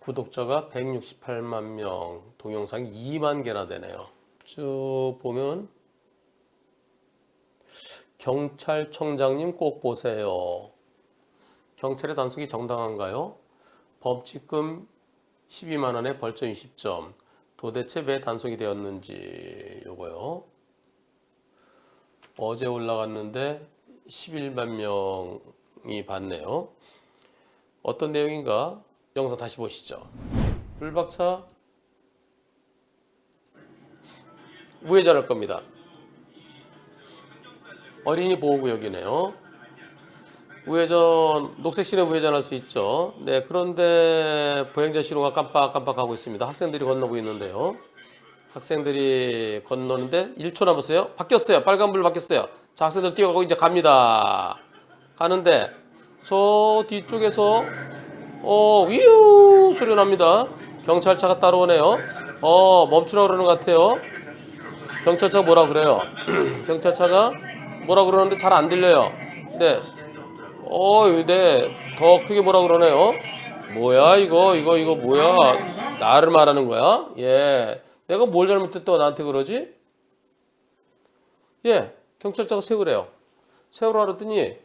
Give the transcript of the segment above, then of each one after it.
구독자가 168만 명, 동영상이 2만 개나 되네요. 쭉 보면 경찰청장님 꼭 보세요. 경찰의 단속이 정당한가요? 범칙금 12만 원에 벌점 20점. 도대체 왜 단속이 되었는지 요거요. 어제 올라갔는데 11만 명이 봤네요. 어떤 내용인가? 영상 다시 보시죠. 불박차 우회전할 겁니다. 어린이 보호구역이네요. 우회전, 녹색 신호 우회전할 수 있죠. 네, 그런데 보행자 신호가 깜빡깜빡하고 있습니다. 학생들이 건너고 있는데요. 학생들이 건너는데 1초 남았어요. 바뀌었어요. 빨간불 바뀌었어요. 자, 학생들 뛰어가고 이제 갑니다. 가는데 저 뒤쪽에서 위우 소리가 납니다. 경찰차가 따라오네요. 멈추라 그러는 것 같아요. 경찰차가 뭐라 그래요? 경찰차가 뭐라 그러는데 잘 안 들려요. 네. 네. 더 크게 뭐라 그러네요. 뭐야, 이거 뭐야? 나를 말하는 거야? 예. 내가 뭘 잘못했다고 나한테 그러지? 예. 경찰차가 세우래요. 세우라 그랬더니,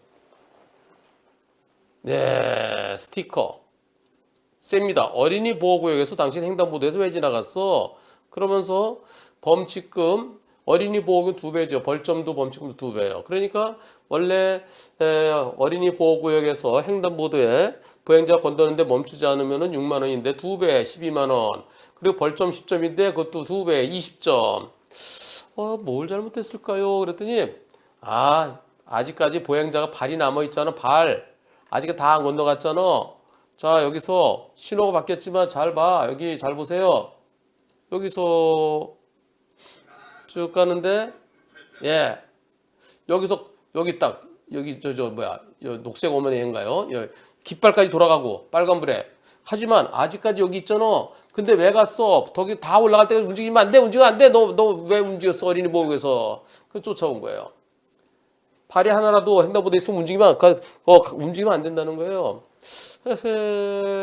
네. 스티커. 셉니다. 어린이 보호구역에서 당신 횡단보도에서 왜 지나갔어? 그러면서 범칙금 어린이 보호구역 2배죠. 벌점도 범칙금도 2배예요. 그러니까 원래 어린이 보호구역에서 횡단보도에 보행자가 건너는데 멈추지 않으면 6만 원인데 2배 12만 원. 그리고 벌점 10점인데 그것도 2배 20점. 뭘 잘못했을까요? 그랬더니 아직까지 보행자가 발이 남아 있잖아. 발. 아직 다 안 건너갔잖아. 자, 여기서 신호가 바뀌었지만 잘 봐. 여기 잘 보세요. 여기서 쭉 가는데 여기 딱 여기 녹색 어머니인가요? 깃발까지 돌아가고 빨간불에. 하지만 아직까지 여기 있잖아. 근데 왜 갔어? 거기 다 올라갈 때 움직이면 안 돼. 움직이면 안 돼. 너 왜 움직였어? 어린이 보호구역에서. 그래서 쫓아온 거예요. 발이 하나라도 횡단보도에 있으면 움직이면 안 된다는 거예요.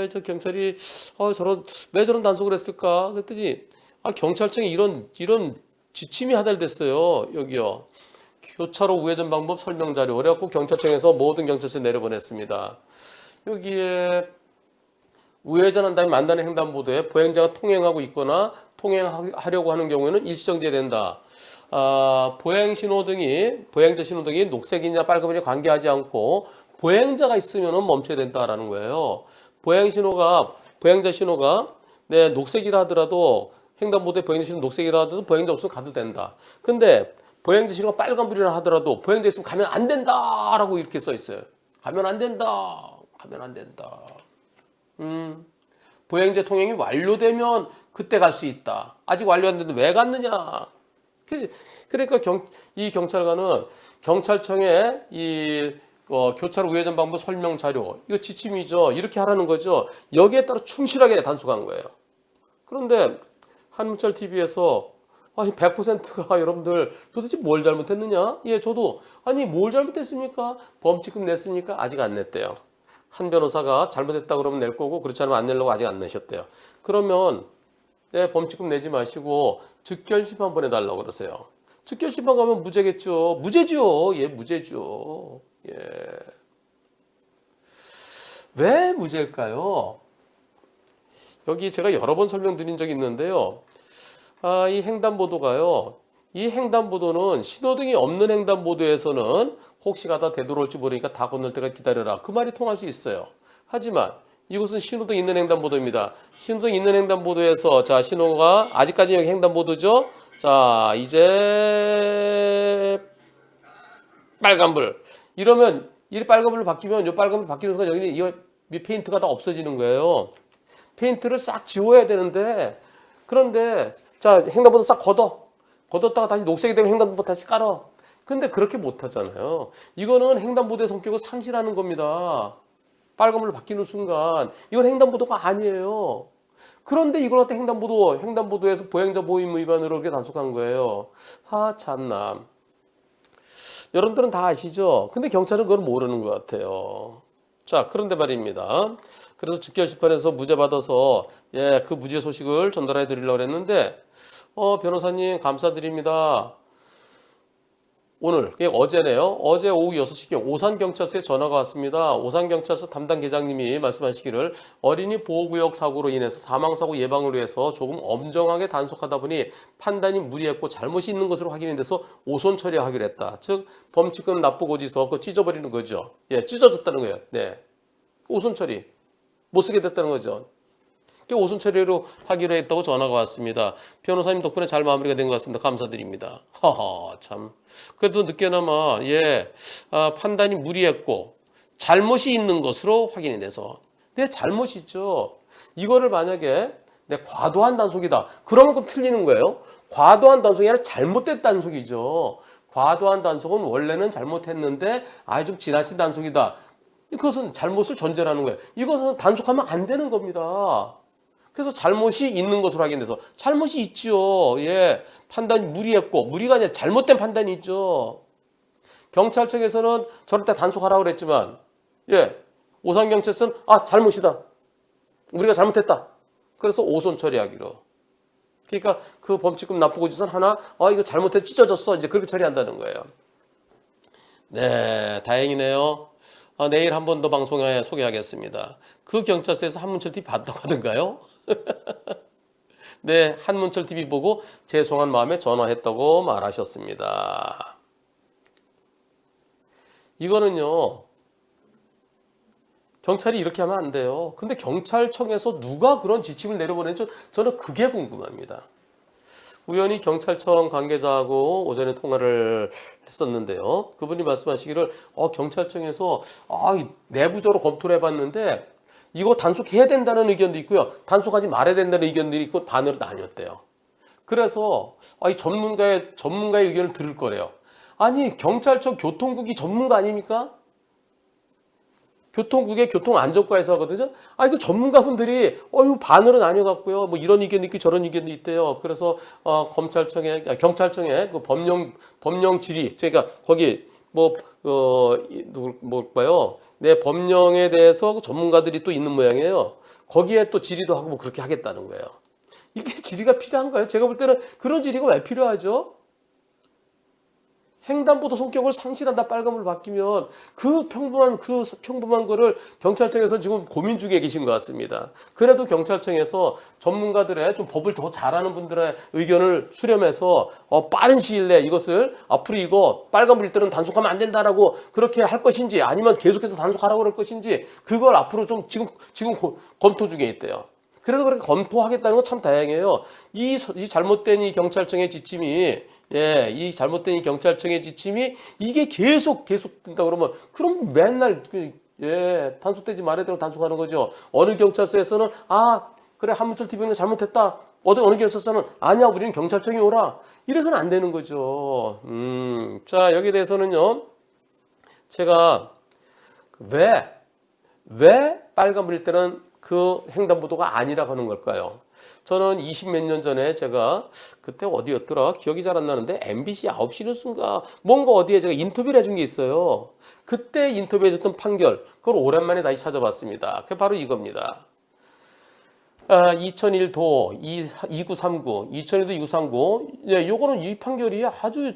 저 경찰이 왜 저런 단속을 했을까? 그랬더니 경찰청에 이런 지침이 하달됐어요. 여기요. 교차로 우회전 방법 설명 자료. 그래갖고 경찰청에서 모든 경찰서에 내려보냈습니다. 여기에 우회전한 다음에 만나는 횡단보도에 보행자가 통행하고 있거나 통행하려고 하는 경우에는 일시정지된다. 보행자 신호등이 녹색이냐 빨간불이냐 관계하지 않고 보행자가 있으면 멈춰야 된다라는 거예요. 보행자 신호가 녹색이라 하더라도 횡단보도에 보행자 신호 녹색이라 하더라도 보행자 없으면 가도 된다. 근데 보행자 신호가 빨간불이라 하더라도 보행자 있으면 가면 안 된다라고 이렇게 써 있어요. 가면 안 된다. 보행자 통행이 완료되면 그때 갈 수 있다. 아직 완료 안 됐는데 왜 갔느냐? 그러니까 이 경찰관은 경찰청에 교차로 우회전 방법 설명 자료 이거 지침이죠. 이렇게 하라는 거죠. 여기에 따라 충실하게 단속한 거예요. 그런데 한문철 TV에서 100%가 여러분들 도대체 뭘 잘못했느냐? 예, 저도 뭘 잘못했습니까? 범칙금 냈습니까? 아직 안 냈대요. 한 변호사가 잘못했다 그러면 낼 거고 그렇지 않으면 안 내려고 아직 안 내셨대요. 그러면 범칙금 내지 마시고 즉결심판 보내달라고 그러세요. 즉결심판 가면 무죄겠죠. 무죄죠. 예, 무죄죠. 예. 왜 무죄일까요? 여기 제가 여러 번 설명드린 적이 있는데요. 이 횡단보도는 신호등이 없는 횡단보도에서는 혹시 가다 되돌아올지 모르니까 다 건널 때까지 기다려라. 그 말이 통할 수 있어요. 하지만 이곳은 신호등 있는 횡단보도입니다. 신호등 있는 횡단보도에서 신호가 아직까지 여기 횡단보도죠. 자, 이제 빨간불. 이러면 이 빨간불로 바뀌면 이 빨간불 바뀌는 순간 여기는 이 페인트가 다 없어지는 거예요. 페인트를 싹 지워야 되는데 그런데 횡단보도 싹 걷었다가 다시 녹색이 되면 횡단보도 다시 깔아. 근데 그렇게 못 하잖아요. 이거는 횡단보도의 성격을 상실하는 겁니다. 빨간불로 바뀌는 순간 이건 횡단보도가 아니에요. 그런데 이걸 갖다 횡단보도에서 보행자 보호의무 위반으로 이렇게 단속한 거예요. 참나. 여러분들은 다 아시죠? 근데 경찰은 그걸 모르는 것 같아요. 자, 그런데 말입니다. 그래서 즉결심판에서 무죄 받아서 예, 그 무죄 소식을 전달해 드리려고 했는데 변호사님 감사드립니다. 오늘, 그게 어제네요. 어제 오후 6시경 오산경찰서에 전화가 왔습니다. 오산경찰서 담당 계장님이 말씀하시기를 어린이 보호구역 사고로 인해서 사망사고 예방을 위해서 조금 엄정하게 단속하다 보니 판단이 무리했고 잘못이 있는 것으로 확인이 돼서 오손 처리하기로 했다. 즉 범칙금 납부고지서 그거 찢어버리는 거죠. 예, 찢어졌다는 거예요. 네, 오손 처리 못 쓰게 됐다는 거죠. 오손 처리로 하기로 했다고 전화가 왔습니다. 변호사님 덕분에 잘 마무리가 된 것 같습니다. 감사드립니다. 하하, 참. 그래도 늦게나마 판단이 무리했고 잘못이 있는 것으로 확인이 돼서 내 잘못이 있죠. 이거를 만약에 내 과도한 단속이다. 그러면 그럼 틀리는 거예요. 과도한 단속이 아니라 잘못된 단속이죠. 과도한 단속은 원래는 잘못했는데 좀 지나친 단속이다. 이것은 잘못을 전제로 하는 거예요. 이것은 단속하면 안 되는 겁니다. 그래서 잘못이 있는 것으로 확인돼서 잘못이 있죠. 예, 판단이 무리했고 무리가 아니라 잘못된 판단이 있죠. 경찰청에서는 저럴 때 단속하라고 그랬지만 예, 오산경찰서는 잘못이다. 우리가 잘못했다. 그래서 오손 처리하기로. 그러니까 그 범칙금 납부고지서는 하나 이거 잘못해 찢어졌어. 이제 그렇게 처리한다는 거예요. 네, 다행이네요. 내일 한 번 더 방송에 소개하겠습니다. 그 경찰서에서 한문철 TV 봤다고 하던가요? 네, 한문철 TV 보고 죄송한 마음에 전화했다고 말하셨습니다. 이거는요, 경찰이 이렇게 하면 안 돼요. 근데 경찰청에서 누가 그런 지침을 내려보냈는지 저는 그게 궁금합니다. 우연히 경찰청 관계자하고 오전에 통화를 했었는데요. 그분이 말씀하시기를 경찰청에서 내부적으로 검토를 해봤는데 이거 단속해야 된다는 의견도 있고요. 단속하지 말아야 된다는 의견들이 있고 반으로 나뉘었대요. 그래서 이 전문가의 의견을 들을 거래요. 아니 경찰청 교통국이 전문가 아닙니까? 교통국의 교통안전과에서 하거든요. 그 전문가분들이 반으로 나뉘어갖고요. 뭐 이런 의견이 있고 저런 의견이 있대요. 그래서 경찰청에 그 법령 질의, 그러니까 거기 뭘까요? 내 법령에 대해서 그 전문가들이 또 있는 모양이에요. 거기에 또 질의도 하고 뭐 그렇게 하겠다는 거예요. 이게 질의가 필요한가요? 제가 볼 때는 그런 질의가 왜 필요하죠? 횡단보도 성격을 상실한다 빨간불 바뀌면 그 평범한 거를 경찰청에서 지금 고민 중에 계신 것 같습니다. 그래도 경찰청에서 전문가들의 좀 법을 더 잘하는 분들의 의견을 수렴해서 빠른 시일 내에 이것을 앞으로 이거 빨간불일 때는 단속하면 안 된다라고 그렇게 할 것인지 아니면 계속해서 단속하라고 그럴 것인지 그걸 앞으로 좀 지금 검토 중에 있대요. 그래서 그렇게 검토하겠다는 건 참 다행이에요. 이 잘못된 이 경찰청의 지침이 이 잘못된 이 경찰청의 지침이 이게 계속 된다 그러면 그럼 맨날 단속되지 말아야 되고 단속하는 거죠. 어느 경찰서에서는 그래 한문철 TV는 잘못했다. 어느 경찰서는 아니야 우리는 경찰청이 오라. 이래서는 안 되는 거죠. 자 여기에 대해서는요. 제가 왜 빨간불일 때는 그 횡단보도가 아니라고 하는 걸까요? 저는 20몇 년 전에 제가 그때 어디였더라 기억이 잘 안 나는데 MBC 9시 뉴스인가 뭔가 어디에 제가 인터뷰를 해준 게 있어요. 그때 인터뷰해줬던 판결 그걸 오랜만에 다시 찾아봤습니다. 그게 바로 이겁니다. 2001도 2939 2001도 2939 요거는 이 판결이 아주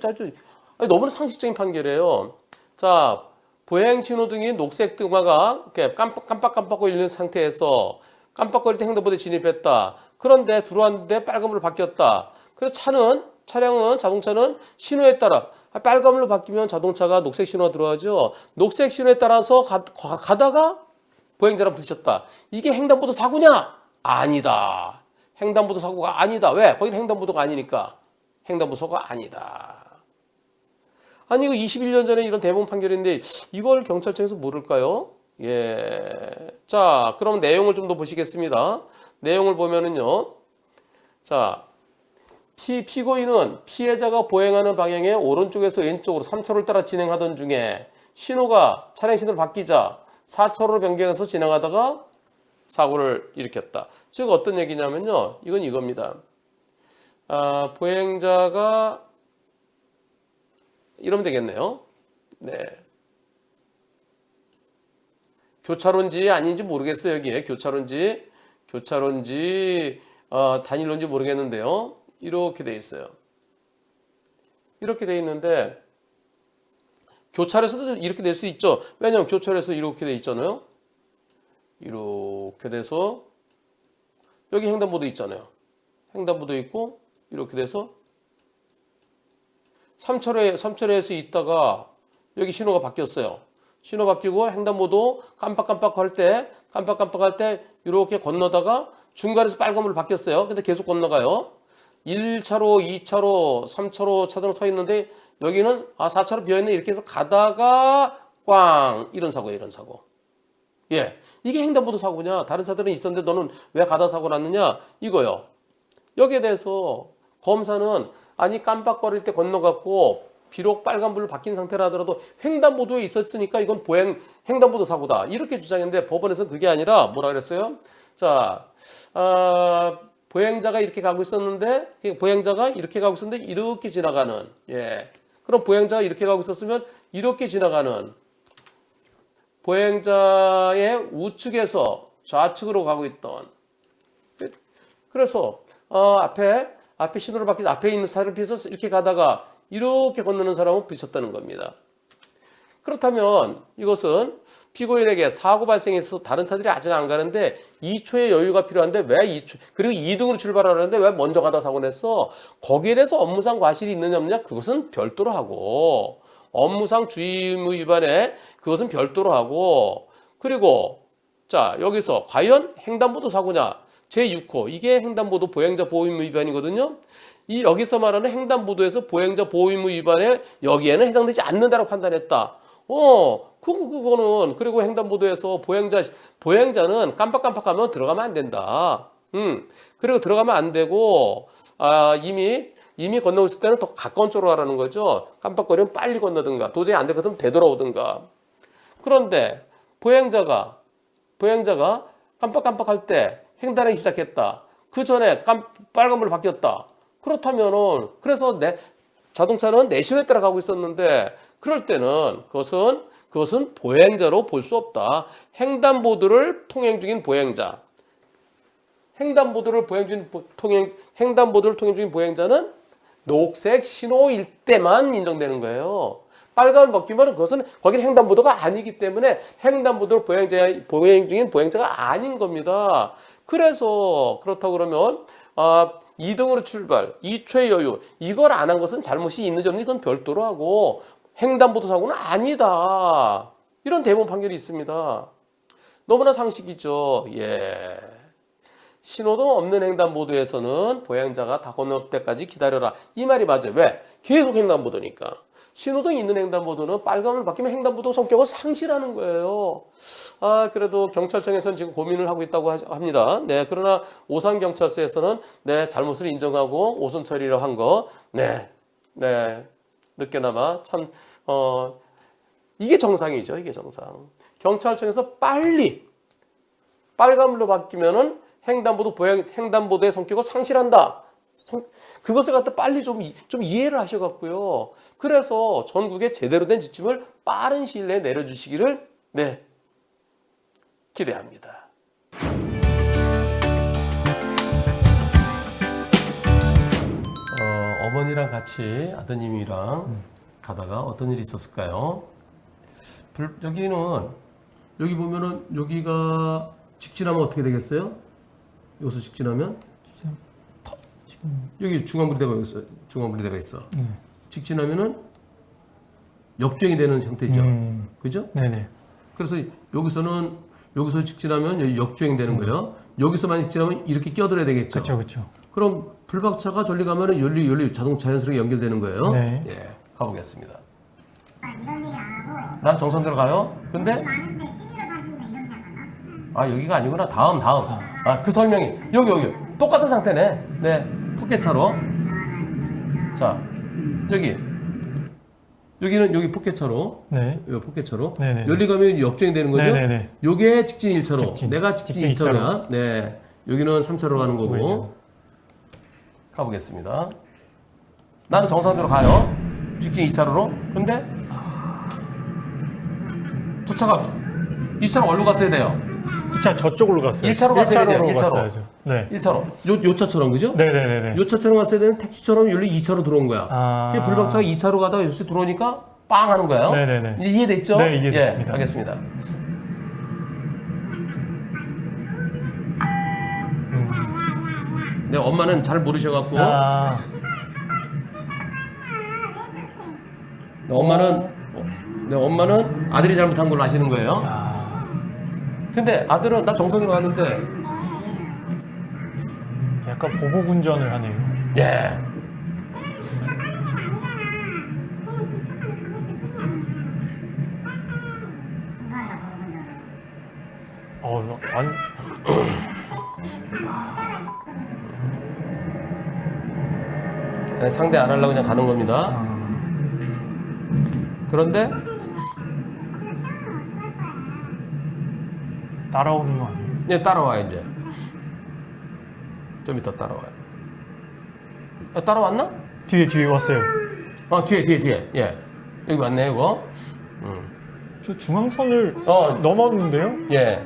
너무나 상식적인 판결이에요. 자 보행 신호등이 녹색 등화가 깜빡깜빡거리는 있는 상태에서 깜빡거릴 때 횡단보도에 진입했다. 그런데 들어왔는데 빨간불로 바뀌었다. 그래서 자동차는 신호에 따라 빨간불로 바뀌면 자동차가 녹색 신호가 들어가죠. 녹색 신호에 따라서 가다가 보행자랑 부딪혔다. 이게 횡단보도 사고냐? 아니다. 횡단보도 사고가 아니다. 왜? 거기는 횡단보도가 아니니까. 횡단보도 사고가 아니다. 아니 이거 21년 전에 이런 대법원 판결인데 이걸 경찰청에서 모를까요? 자, 그럼 내용을 좀 더 보시겠습니다. 내용을 보면은요. 자, 피고인은 피해자가 보행하는 방향의 오른쪽에서 왼쪽으로 3차로를 따라 진행하던 중에 차량 신호를 바뀌자 4차로로 변경해서 진행하다가 사고를 일으켰다. 즉 어떤 얘기냐면요. 이건 이겁니다. 보행자가 이러면 되겠네요. 네. 교차로인지 아닌지 모르겠어요. 여기에 교차로인지 단일로인지 모르겠는데요. 이렇게 돼 있어요. 이렇게 돼 있는데 교차로에서도 이렇게 될 수 있죠. 왜냐하면 교차로에서 이렇게 돼 있잖아요. 이렇게 돼서 여기 횡단보도 있잖아요. 횡단보도 있고 이렇게 돼서 3차로에서 있다가 여기 신호가 바뀌었어요. 신호 바뀌고 횡단보도 깜빡깜빡할 때 이렇게 건너다가 중간에서 빨간불 바뀌었어요. 근데 계속 건너가요. 1차로, 2차로, 3차로 차등 서 있는데 여기는 4차로 비어있네 이렇게 해서 가다가 꽝 이런 사고예요. 이런 사고. 예, 이게 횡단보도 사고냐? 다른 차들은 있었는데 너는 왜 가다 사고 났느냐? 이거요. 여기에 대해서 검사는 아니 깜빡거릴 때 건너갔고 비록 빨간불로 바뀐 상태라 하더라도 횡단보도에 있었으니까 이건 횡단보도 사고다 이렇게 주장했는데 법원에서는 그게 아니라 뭐라 그랬어요? 자, 보행자가 이렇게 가고 있었는데 이렇게 지나가는, 예, 그럼 보행자가 이렇게 가고 있었으면 이렇게 지나가는 보행자의 우측에서 좌측으로 가고 있던, 그래서 앞에 신호를 바뀌어서 앞에 있는 차를 피해서 이렇게 가다가 이렇게 건너는 사람은 부딪혔다는 겁니다. 그렇다면 이것은 피고인에게 사고 발생해서 다른 차들이 아직 안 가는데 2초의 여유가 필요한데 왜 2초, 그리고 2등으로 출발하려는데 왜 먼저 가다 사고 냈어? 거기에 대해서 업무상 과실이 있느냐 없느냐 그것은 별도로 하고, 업무상 주의의무 위반에 그것은 별도로 하고, 그리고 자 여기서 과연 횡단보도 사고냐? 제6호 이게 횡단보도 보행자 보호의무 위반이거든요. 이 여기서 말하는 횡단보도에서 보행자 보호의무 위반에 여기에는 해당되지 않는다고 판단했다. 그거는 그리고 횡단보도에서 보행자는 깜빡깜빡하면 들어가면 안 된다. 그리고 들어가면 안 되고 이미 건너고 있을 때는 더 가까운 쪽으로 가라는 거죠. 깜빡거리면 빨리 건너든가 도저히 안 되거든 되돌아오든가. 그런데 보행자가 깜빡깜빡할 때 횡단하기 시작했다. 그 전에 빨간불 바뀌었다. 그렇다면은 그래서 자동차는 내 신호에 따라 가고 있었는데 그럴 때는 그것은 보행자로 볼 수 없다. 횡단보도를 통행 중인 보행자. 횡단보도를 통행 중인 보행자는 녹색 신호일 때만 인정되는 거예요. 빨간불 바뀌면 그것은 거기는 횡단보도가 아니기 때문에 횡단보도를 보행 중인 보행자가 아닌 겁니다. 그래서 그렇다고 그러면 2등으로 출발, 2초의 여유 이걸 안 한 것은 잘못이 있는지 없는지 그건 별도로 하고 횡단보도 사고는 아니다. 이런 대법원 판결이 있습니다. 너무나 상식이죠. 예. 신호도 없는 횡단보도에서는 보행자가 다 건널 때까지 기다려라. 이 말이 맞아요. 왜? 계속 횡단보도니까. 신호등 있는 횡단보도는 빨간불 바뀌면 횡단보도 성격을 상실하는 거예요. 그래도 경찰청에서는 지금 고민을 하고 있다고 합니다. 네, 그러나 오산경찰서에서는 네, 잘못을 인정하고 오선 처리를 한 거, 네, 늦게나마 참, 이게 정상이죠. 이게 정상. 경찰청에서 빨리 빨간불로 바뀌면은 횡단보도의 성격을 상실한다. 그것을 갖다 빨리 좀 이해를 하셔갖고요. 그래서 전국에 제대로 된 지침을 빠른 시일 내에 내려주시기를 기대합니다. 어머니랑 같이 아드님이랑 가다가 어떤 일이 있었을까요? 여기 보면은 여기가 직진하면 어떻게 되겠어요? 여기서 직진하면 여기 중앙분리대가 있어. 직진하면은 역주행이 되는 형태죠. 그죠? 네네. 그래서 여기서 직진하면 여기 역주행 되는 거예요. 여기서 만약 직진하면 이렇게 끼어들어야 되겠죠. 그렇죠. 그럼 불박차가 저리 가면은 연리 자동 자연스럽게 연결되는 거예요. 네. 예, 가보겠습니다. 이런 얘기 안 하고 난 정선대로 가요. 근데 많은데 TV를 봤는데 이런 데 하나? 여기가 아니구나. 다음. 그 설명이 여기 똑같은 상태네. 네, 포켓차로. 자, 여기 포켓차로. 네. 여기 포켓차로. 네네. 열리 가면 역주행 되는 거죠. 네네네. 요게 직진 1차로. 직진. 내가 직진 직진 2차로야. 네. 여기는 3차로 가는 거고. 보이죠. 가보겠습니다. 나는 정상대로 가요. 직진 2차로로. 근데 저 차가 2차로 어디로 갔어야 돼요? 자, 저쪽으로 갔어요. 1차로 갔어야 돼요. 1차로. 갔어야죠. 네. 1차로. 요 차처럼 그죠? 네네네네. 요 차처럼 갔어야 되는 택시처럼 여기 2차로 들어온 거야. 아. 그게 불박차가 2차로 가다가 여기 들어오니까 빵 하는 거예요. 네네네. 이제 이해됐죠? 네, 이해됐습니다. 예, 알겠습니다. 네, 엄마는 잘 모르셔갖고 아, 네, 엄마는 아들이 잘못한 걸로 아시는 거예요. 아, 근데 아들은 나 정성으로 가는데 약간 보복 운전을 하네요. 예. 아니, 네, 상대 안 하려고 그냥 가는 겁니다. 그런데 따라오는 거 아니에요? 네, 따라와 이제. 좀 이따 따라와요. 따라왔나? 뒤에 왔어요. 뒤에. 예. 여기 왔네, 이거. 저 중앙선을 어. 넘었는데요? 예.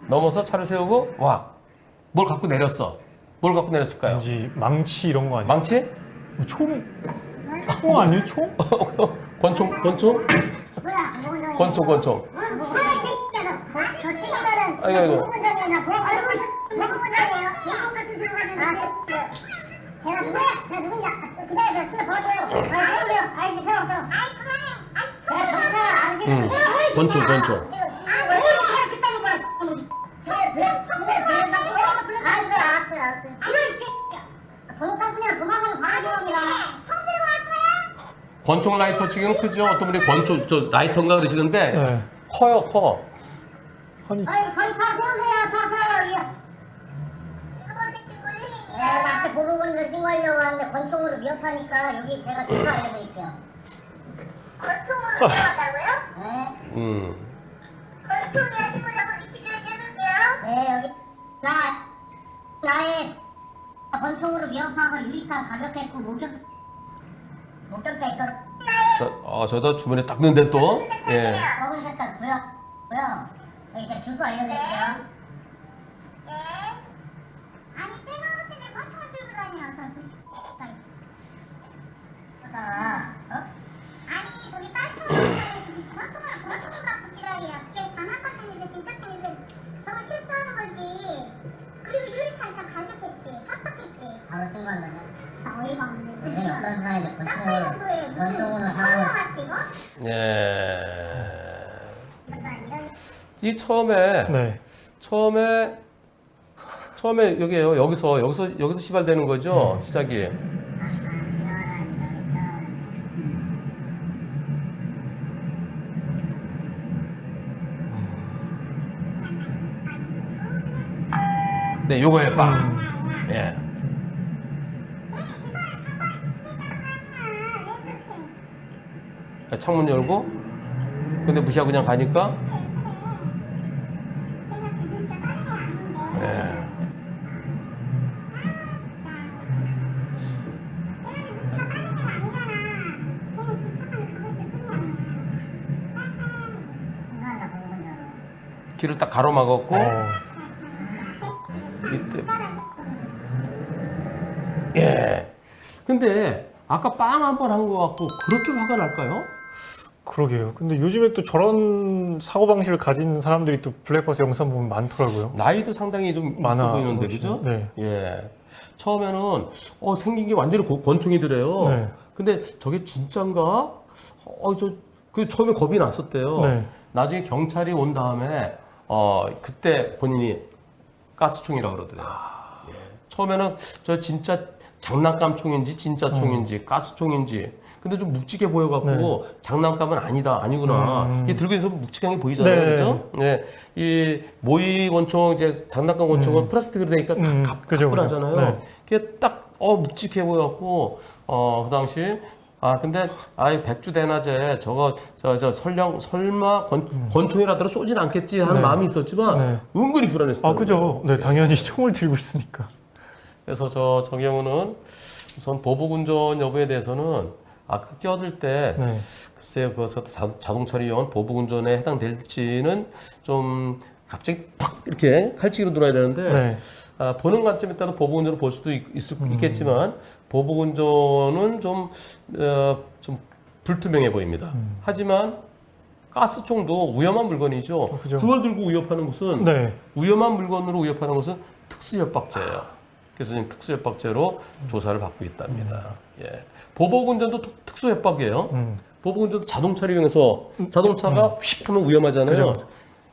넘어서 차를 세우고, 와. 뭘 갖고 내렸어? 뭘 갖고 내렸을까요? 왠지 망치 이런 거 아니에요? 망치? 총 아니에요? 총? 권총? 뭐야? 권총. 뭐야? 저 친구들은 아이고. 보건장이나 보건장이에요. 보건 같은 소리 하는데 제가 누구야? 내가 누군지 기다려서 신호 보여줘요. 세우세요. 알지? 세워. 아이 그만해. 내가 정말 알겠어. 권총. 권총 라이터 치기는 크죠? 어떤 분이 권총, 라이터인가 그러시는데, 네. 커요, 커. 아니, 거의 다 세우세요. 내가 나한테 보복운전 신고하려고 하는데 권총으로 위협하니까 여기 제가 신고 알려드릴게요. 권총으로 위협한다고요? 네. 권총이 아니고라고 위치해주는데요? 네, 여기 나의 권총으로 위협하고 유리창 가격했고 목격자 있어. 저도 주머니에 딱 넣는데 또, 예. 검은 색깔 보여? 여기 제가 주소 알려드릴게요. 네. 아니 내가 볼 때는 권총을 들고 다녀서 아니 저기 권총을 갖고 기다려. 그게 장난감인데 진짜 팬인데 저거 실수하는 거지. 그리고 유리창 다 가격했지. 삭삭했지. 바로 신고한 거냐? 어이가 없네. 선생님 어떤 사람인데 권총으로 사람을 예. 이 처음에 네. 여기에요. 여기서 시발되는 거죠. 시작이. 네, 요거예요, 빵. 예. 창문 열고, 근데 무시하고 그냥 가니까, 예. 길을 딱 가로막았고, 이때. 예. 근데 아까 빵 한 번 한 거 같고 그렇게 화가 날까요? 그러게요. 근데 요즘에 또 저런 사고방식을 가진 사람들이 또 블랙박스 영상 보면 많더라고요. 나이도 상당히 좀 있어 많아 보이는데, 보이시죠? 그죠? 네. 예. 처음에는 생긴 게 완전히 권총이더래요. 네. 근데 저게 진짠가? 처음에 겁이 났었대요. 네. 나중에 경찰이 온 다음에 그때 본인이 가스총이라고 그러더래요. 예. 처음에는 저 진짜 장난감 총인지 진짜 총인지 가스총인지 근데 좀 묵직해 보여갖고 장난감은 아니구나. 이게 들고 있어서 묵직하게 보이잖아요, 네. 그죠? 네, 이 모의 권총 이제 장난감 권총은 플라스틱으로 되니까 그죠. 가뿐하잖아요. 네. 그게 딱 묵직해 보여갖고 그 당시 근데 백주 대낮에 저거 설마 권총이라도 쏘진 않겠지 하는 네. 마음이 있었지만 네. 은근히 불안했어요. 그죠. 네, 당연히 총을 들고 있으니까. 그래서 저 경우는 우선 보복운전 여부에 대해서는 아까 끼어들 때 네. 글쎄요, 그것도 자동차를 이용한 보복운전에 해당될지는 좀 갑자기 팍 이렇게 칼치기로 들어야 되는데 네. 보는 관점에 따라 보복운전을 볼 수도 있겠지만 보복운전은 좀 불투명해 보입니다. 하지만 가스총도 위험한 물건이죠. 그죠. 그걸 들고 위협하는 것은 네. 위험한 물건으로 위협하는 것은 특수협박죄예요. 그래서 지금 특수협박죄로 조사를 받고 있답니다. 예. 보복운전도 특수협박이에요. 보복운전도 자동차를 이용해서 자동차가 휙 하면 위험하잖아요. 그죠.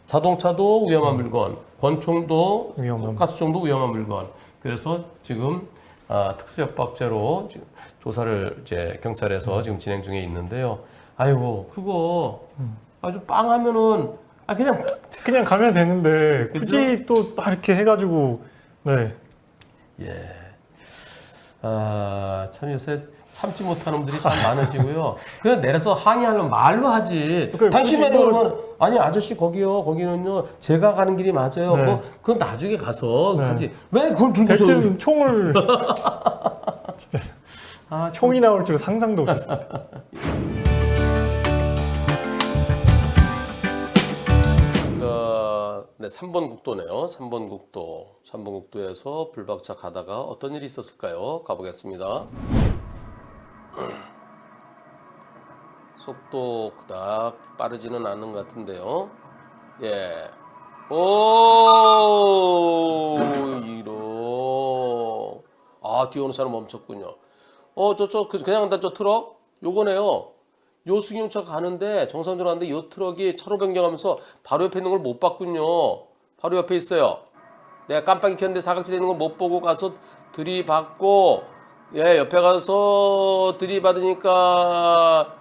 자동차도 위험한 물건, 권총도 위험한. 가스총도 위험한 물건. 그래서 지금 특수협박죄로 지금 조사를 이제 경찰에서 지금 진행 중에 있는데요. 아이고 그거 아주 빵하면은 그냥 가면 되는데 그죠? 굳이 또 막 이렇게 해가지고 네. 예. 참 요새 참지 못하는 분들이 참 많으시고요. 그냥 내려서 항의하려면 말로 하지. 그러니까 당신만 굳이 그러면 아니 아저씨 거기는요 제가 가는 길이 맞아요. 네. 그건 나중에 가서 네. 하지. 왜 그걸 들고서? 대뜸 총을 진짜 참. 총이 나올 줄 상상도 못했어요. 네, 3번 국도네요. 3번 국도. 3번 국도에서 불박차 가다가 어떤 일이 있었을까요? 가보겠습니다. 속도 그닥 빠르지는 않은 것 같은데요. 예. 오, 이런. 뒤에 오는 사람 멈췄군요. 그냥 저 트럭? 요거네요. 요 승용차가 가는데 정상적으로 가는데 요 트럭이 차로 변경하면서 바로 옆에 있는 걸 못 봤군요. 바로 옆에 있어요. 내가 깜빡이 켰는데 사각지 되는 걸 못 보고 가서 들이받고 예 옆에 가서 들이받으니까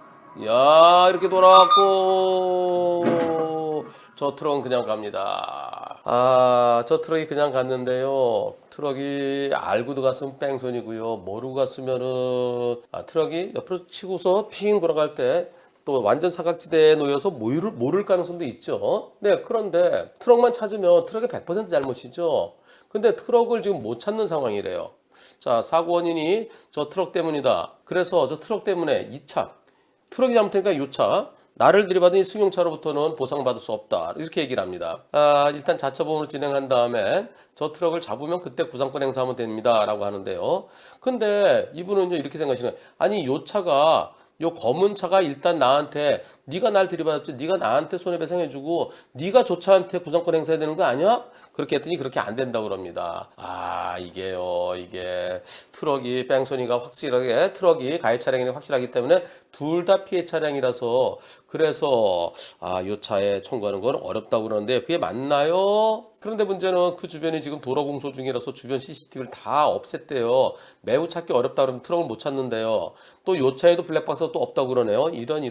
야 이렇게 돌아왔고 저 트럭은 그냥 갑니다. 저 트럭이 그냥 갔는데요. 트럭이 알고도 갔으면 뺑소니고요. 모르고 갔으면은 트럭이 옆으로 치고서 핑 돌아갈 때 또 완전 사각지대에 놓여서 모를 가능성도 있죠. 네, 그런데 트럭만 찾으면 트럭의 100% 잘못이죠. 근데 트럭을 지금 못 찾는 상황이래요. 자, 사고 원인이 저 트럭 때문이다. 그래서 저 트럭 때문에 이 차, 트럭이 잘못하니까 이 차, 나를 들이받은 이 승용차로부터는 보상받을 수 없다. 이렇게 얘기를 합니다. 일단 자처보험으로 진행한 다음에 저 트럭을 잡으면 그때 구상권 행사하면 됩니다. 라고 하는데요. 근데 이분은요, 이렇게 생각하시는 거예요. 아니, 요 차가 요 검은 차가 일단 나한테 네가 날 들이받았지 네가 나한테 손해배상해주고 네가 저 차한테 구상권 행사해야 되는 거 아니야? 그렇게 했더니 그렇게 안 된다고 그럽니다. 이게 트럭이 뺑소니가 확실하게 트럭이 가해 차량이 확실하기 때문에 둘 다 피해 차량이라서 그래서 요 차에 청구하는 건 어렵다고 그러는데 그게 맞나요? 그런데 문제는 그 주변이 지금 도로 공소 중이라서 주변 CCTV를 다 없앴대요. 매우 찾기 어렵다 그러면 트럭을 못 찾는데요. 또 요 차에도 블랙박스가 또 없다고 그러네요. 이런.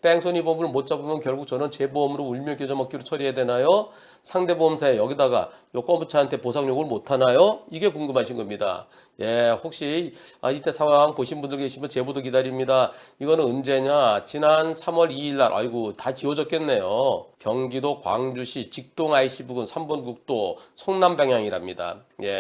뺑소니 보험을 못 잡으면 결국 저는 제 보험으로 울며 겨자 먹기로 처리해야 되나요? 상대 보험사에 여기다가 요 검은차한테 보상 요구를 못 하나요? 이게 궁금하신 겁니다. 예, 혹시 이때 상황 보신 분들 계시면 제보도 기다립니다. 이거는 언제냐? 지난 3월 2일 날 아이고 다 지워졌겠네요. 경기도 광주시 직동 IC 부근 3번 국도 성남 방향이랍니다. 예.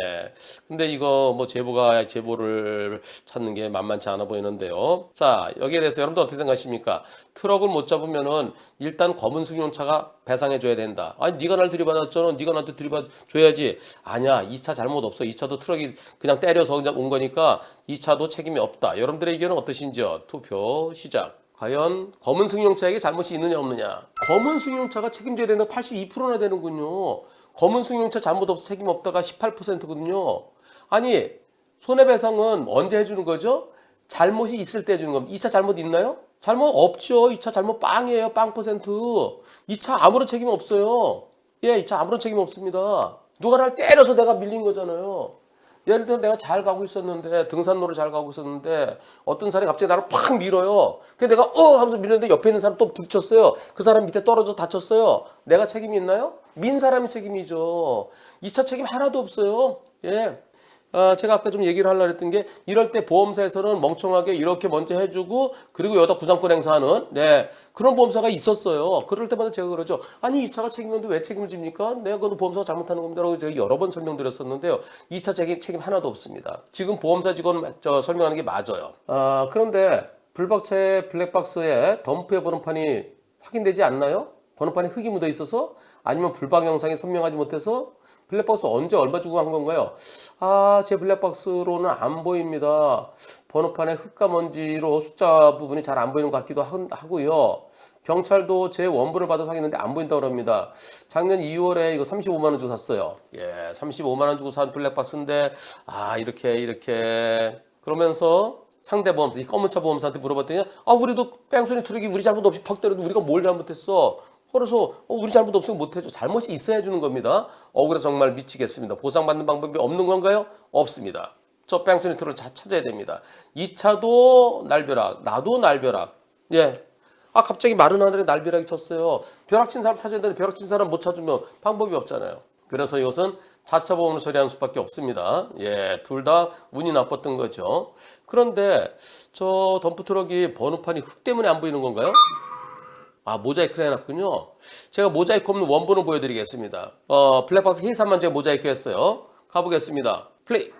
근데 이거 뭐 제보를 찾는 게 만만치 않아 보이는데요. 자, 여기에 대해서 여러분들 어떻게 생각하십니까? 트럭을 못 잡으면은 일단 검은 승용차가 배상해 줘야 된다. 아니 네가 날 들이받았잖아. 네가 나한테 들이받줘야지. 아니야. 이 차 잘못 없어. 이 차도 트럭이 그냥 때려서 그냥 온 거니까 이 차도 책임이 없다. 여러분들의 의견은 어떠신지요? 투표 시작. 과연 검은 승용차에게 잘못이 있느냐 없느냐. 검은 승용차가 책임져야 된다 82%나 되는군요. 검은 승용차 잘못 없어 책임 없다가 18%거든요. 아니 손해배상은 언제 해주는 거죠? 잘못이 있을 때 해주는 겁니다. 이 차 잘못 있나요? 잘못 없죠. 이 차 잘못 빵이에요. 빵 %. 이 차 아무런 책임 없어요. 예, 이 차 아무런 책임 없습니다. 누가 날 때려서 내가 밀린 거잖아요. 예를 들어 내가 잘 가고 있었는데 등산로를 잘 가고 있었는데 어떤 사람이 갑자기 나를 팍 밀어요. 그래서 내가 하면서 밀었는데 옆에 있는 사람 또 부딪혔어요. 그 사람 밑에 떨어져 다쳤어요. 내가 책임이 있나요? 민 사람이 책임이죠. 이 차 책임 하나도 없어요. 예. 제가 아까 좀 얘기를 하려고 했던 게 이럴 때 보험사에서는 멍청하게 이렇게 먼저 해주고 그리고 여기다 구상권 행사하는 그런 보험사가 있었어요. 그럴 때마다 제가 그러죠. 아니 2차가 책임인데 왜 책임을 집니까? 내가 그건 보험사가 잘못하는 겁니다. 라고 제가 여러 번 설명드렸었는데요. 2차 책임 하나도 없습니다. 지금 보험사 직원 설명하는 게 맞아요. 그런데 불박차의 블랙박스에 덤프의 번호판이 확인되지 않나요? 번호판에 흙이 묻어 있어서 아니면 불박 영상이 선명하지 못해서 블랙박스 언제 얼마 주고 한 건가요? 제 블랙박스로는 안 보입니다. 번호판에 흙과 먼지로 숫자 부분이 잘 안 보이는 것 같기도 하고요. 경찰도 제 원본을 받아서 확인했는데 안 보인다고 합니다. 작년 2월에 이거 35만 원 주고 샀어요. 35만 원 주고 산 블랙박스인데 이렇게 그러면서 상대 보험사, 이 검은 차 보험사한테 물어봤더니 우리도 뺑소니 투르기 우리 잘못 없이 퍽 때려도 우리가 뭘 잘못했어? 그래서 우리 잘못 없으면 못해줘. 잘못이 있어야 해주는 겁니다. 그래서 정말 미치겠습니다. 보상받는 방법이 없는 건가요? 없습니다. 저 뺑소니 투를 찾아야 됩니다. 2차도 날벼락, 나도 날벼락. 갑자기 마른 하늘에 날벼락이 쳤어요. 벼락 친 사람 찾아야 되는데 벼락 친 사람 못 찾으면 방법이 없잖아요. 그래서 이것은 자차 보험을 처리하는 수밖에 없습니다. 둘 다 운이 나빴던 거죠. 그런데 저 덤프트럭이 번호판이 흙 때문에 안 보이는 건가요? 모자이크를 해놨군요. 제가 모자이크 없는 원본을 보여드리겠습니다. 블랙박스 회사만 제가 모자이크 했어요. 가보겠습니다. 플레이.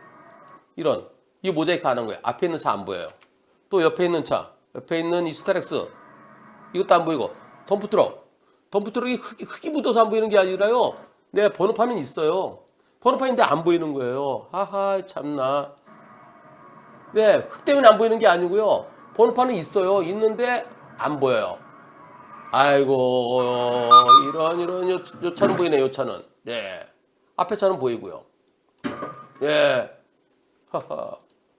이 모자이크 안 한 거예요. 앞에 있는 차 안 보여요. 또 옆에 있는 차, 옆에 있는 이 스타렉스. 이것도 안 보이고. 덤프트럭이 흙이 묻어서 안 보이는 게 아니라요. 번호판은 있어요. 번호판인데 안 보이는 거예요. 참나. 흙 때문에 안 보이는 게 아니고요. 번호판은 있어요. 있는데 안 보여요. 아이고, 이런 요 차는 보이네, 요 차는. 앞에 차는 보이고요.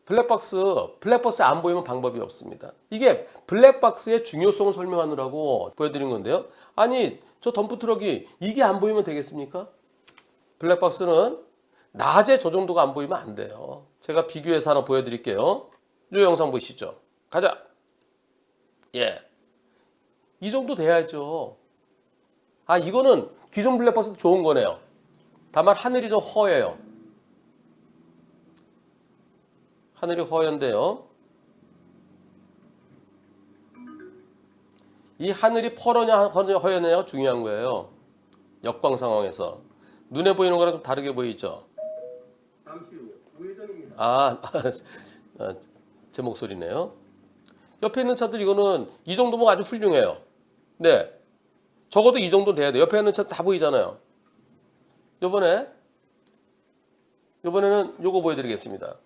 블랙박스에 안 보이면 방법이 없습니다. 이게 블랙박스의 중요성을 설명하느라고 보여드린 건데요. 아니, 저 덤프트럭이 이게 안 보이면 되겠습니까? 블랙박스는 낮에 저 정도가 안 보이면 안 돼요. 제가 비교해서 하나 보여드릴게요. 이 영상 보시죠. 가자. 이 정도 돼야죠. 이거는 기존 블랙박스도 좋은 거네요. 다만 하늘이 좀 허예요. 하늘이 허연데요. 이 하늘이 퍼러냐 허연냐가 중요한 거예요. 역광 상황에서. 눈에 보이는 거랑 좀 다르게 보이죠? 잠시 후 우회전입니다. 제 목소리네요. 옆에 있는 차들 이거는 이 정도면 아주 훌륭해요. 적어도 이 정도 돼야 돼요. 옆에 있는 차 다 보이잖아요. 이번에는 요거 보여드리겠습니다.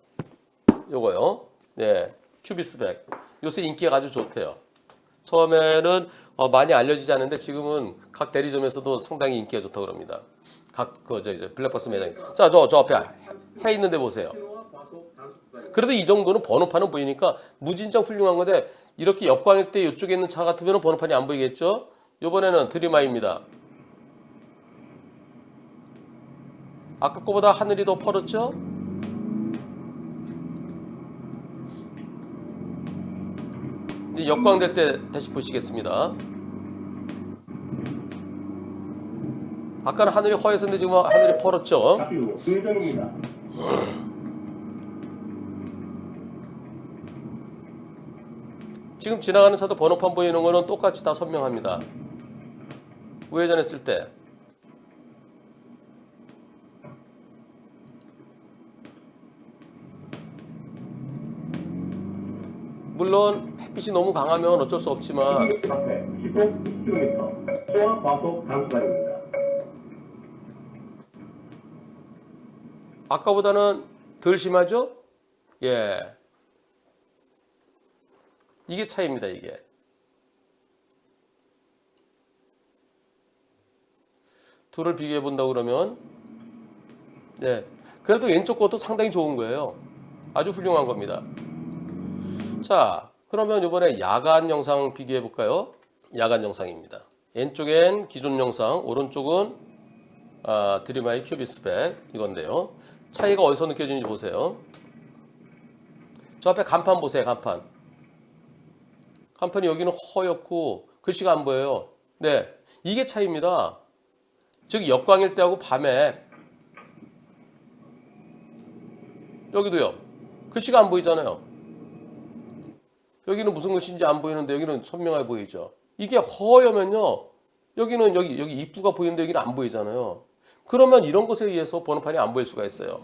요거요. 큐비스백. 요새 인기가 아주 좋대요. 처음에는 많이 알려지지 않는데 지금은 각 대리점에서도 상당히 인기가 좋다고 그럽니다. 블랙박스 매장이. 저 앞에 해 있는데 보세요. 그래도 이 정도는 번호판은 보이니까 무진장 훌륭한 건데 이렇게 역광일 때 이쪽에 있는 차 같으면 번호판이 안 보이겠죠? 이번에는 드림아이입니다. 아까 거보다 하늘이 더 퍼렇죠? 이제 역광될 때 다시 보시겠습니다. 아까는 하늘이 허였었는데 지금 하늘이 퍼렇죠? 잠시 후 우회전입니다. 지금 지나가는 차도 번호판 보이는 거는 똑같이 다 선명합니다. 우회전했을 때. 물론 햇빛이 너무 강하면 어쩔 수 없지만 앞에 시속 20km 소화 과속 단수간입니다. 아까보다는 덜 심하죠? 이게 차이입니다, 이게. 둘을 비교해 본다고 그러면 그래도 왼쪽 것도 상당히 좋은 거예요. 아주 훌륭한 겁니다. 자, 그러면 이번에 야간 영상 비교해 볼까요? 야간 영상입니다. 왼쪽엔 기존 영상, 오른쪽은 드림아이 큐비스백 이건데요. 차이가 어디서 느껴지는지 보세요. 저 앞에 간판 보세요, 간판. 간판이 여기는 허옇고 글씨가 안 보여요. 이게 차이입니다. 즉 역광일 때하고 밤에 여기도요. 글씨가 안 보이잖아요. 여기는 무슨 글씨인지 안 보이는데 여기는 선명하게 보이죠. 이게 허여면요. 여기는 여기 입구가 보이는데 여기는 안 보이잖아요. 그러면 이런 것에 의해서 번호판이 안 보일 수가 있어요.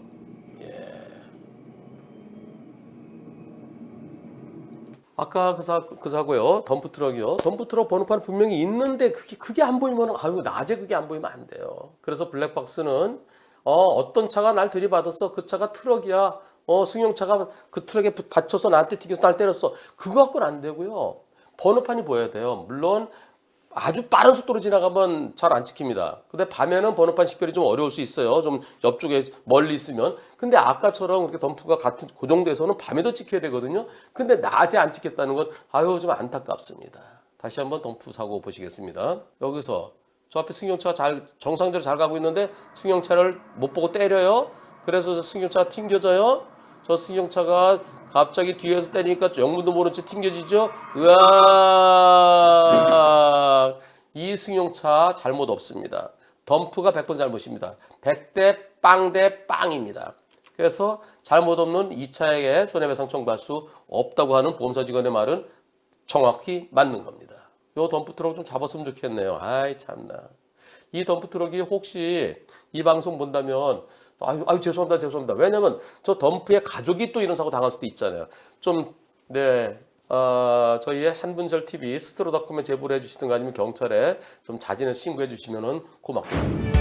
아까 그 사고요. 덤프트럭이요. 덤프트럭 번호판 분명히 있는데 그게 안 보이면 아유 낮에 그게 안 보이면 안 돼요. 그래서 블랙박스는 어떤 차가 날 들이받았어. 그 차가 트럭이야. 승용차가 그 트럭에 받쳐서 나한테 튀겨서 날 때렸어. 그거 갖고는 안 되고요. 번호판이 보여야 돼요. 물론 아주 빠른 속도로 지나가면 잘 안 찍힙니다. 근데 밤에는 번호판 식별이 좀 어려울 수 있어요. 좀 옆쪽에 멀리 있으면. 근데 아까처럼 그렇게 덤프가 같은 그 정도에서는 밤에도 찍혀야 되거든요. 근데 낮에 안 찍혔다는 건 아유 좀 안타깝습니다. 다시 한번 덤프 사고 보시겠습니다. 여기서 저 앞에 승용차가 정상적으로 잘 가고 있는데 승용차를 못 보고 때려요. 그래서 승용차가 튕겨져요. 저 승용차가 갑자기 뒤에서 때리니까 영문도 모른 채 튕겨지죠. 으악! 이 승용차 잘못 없습니다. 덤프가 100번 잘못입니다. 100대 빵대 빵입니다. 그래서 잘못 없는 이 차에게 손해배상 청구할 수 없다고 하는 보험사 직원의 말은 정확히 맞는 겁니다. 요 덤프트럭 좀 잡았으면 좋겠네요. 아이 참나. 이 덤프트럭이 혹시 이 방송 본다면 아유 죄송합니다. 왜냐면 저 덤프의 가족이 또 이런 사고 당할 수도 있잖아요. 저희의 한분절 TV 스스로닷컴에 제보를 해주시든가 아니면 경찰에 좀 자진해서 신고해 주시면 고맙겠습니다.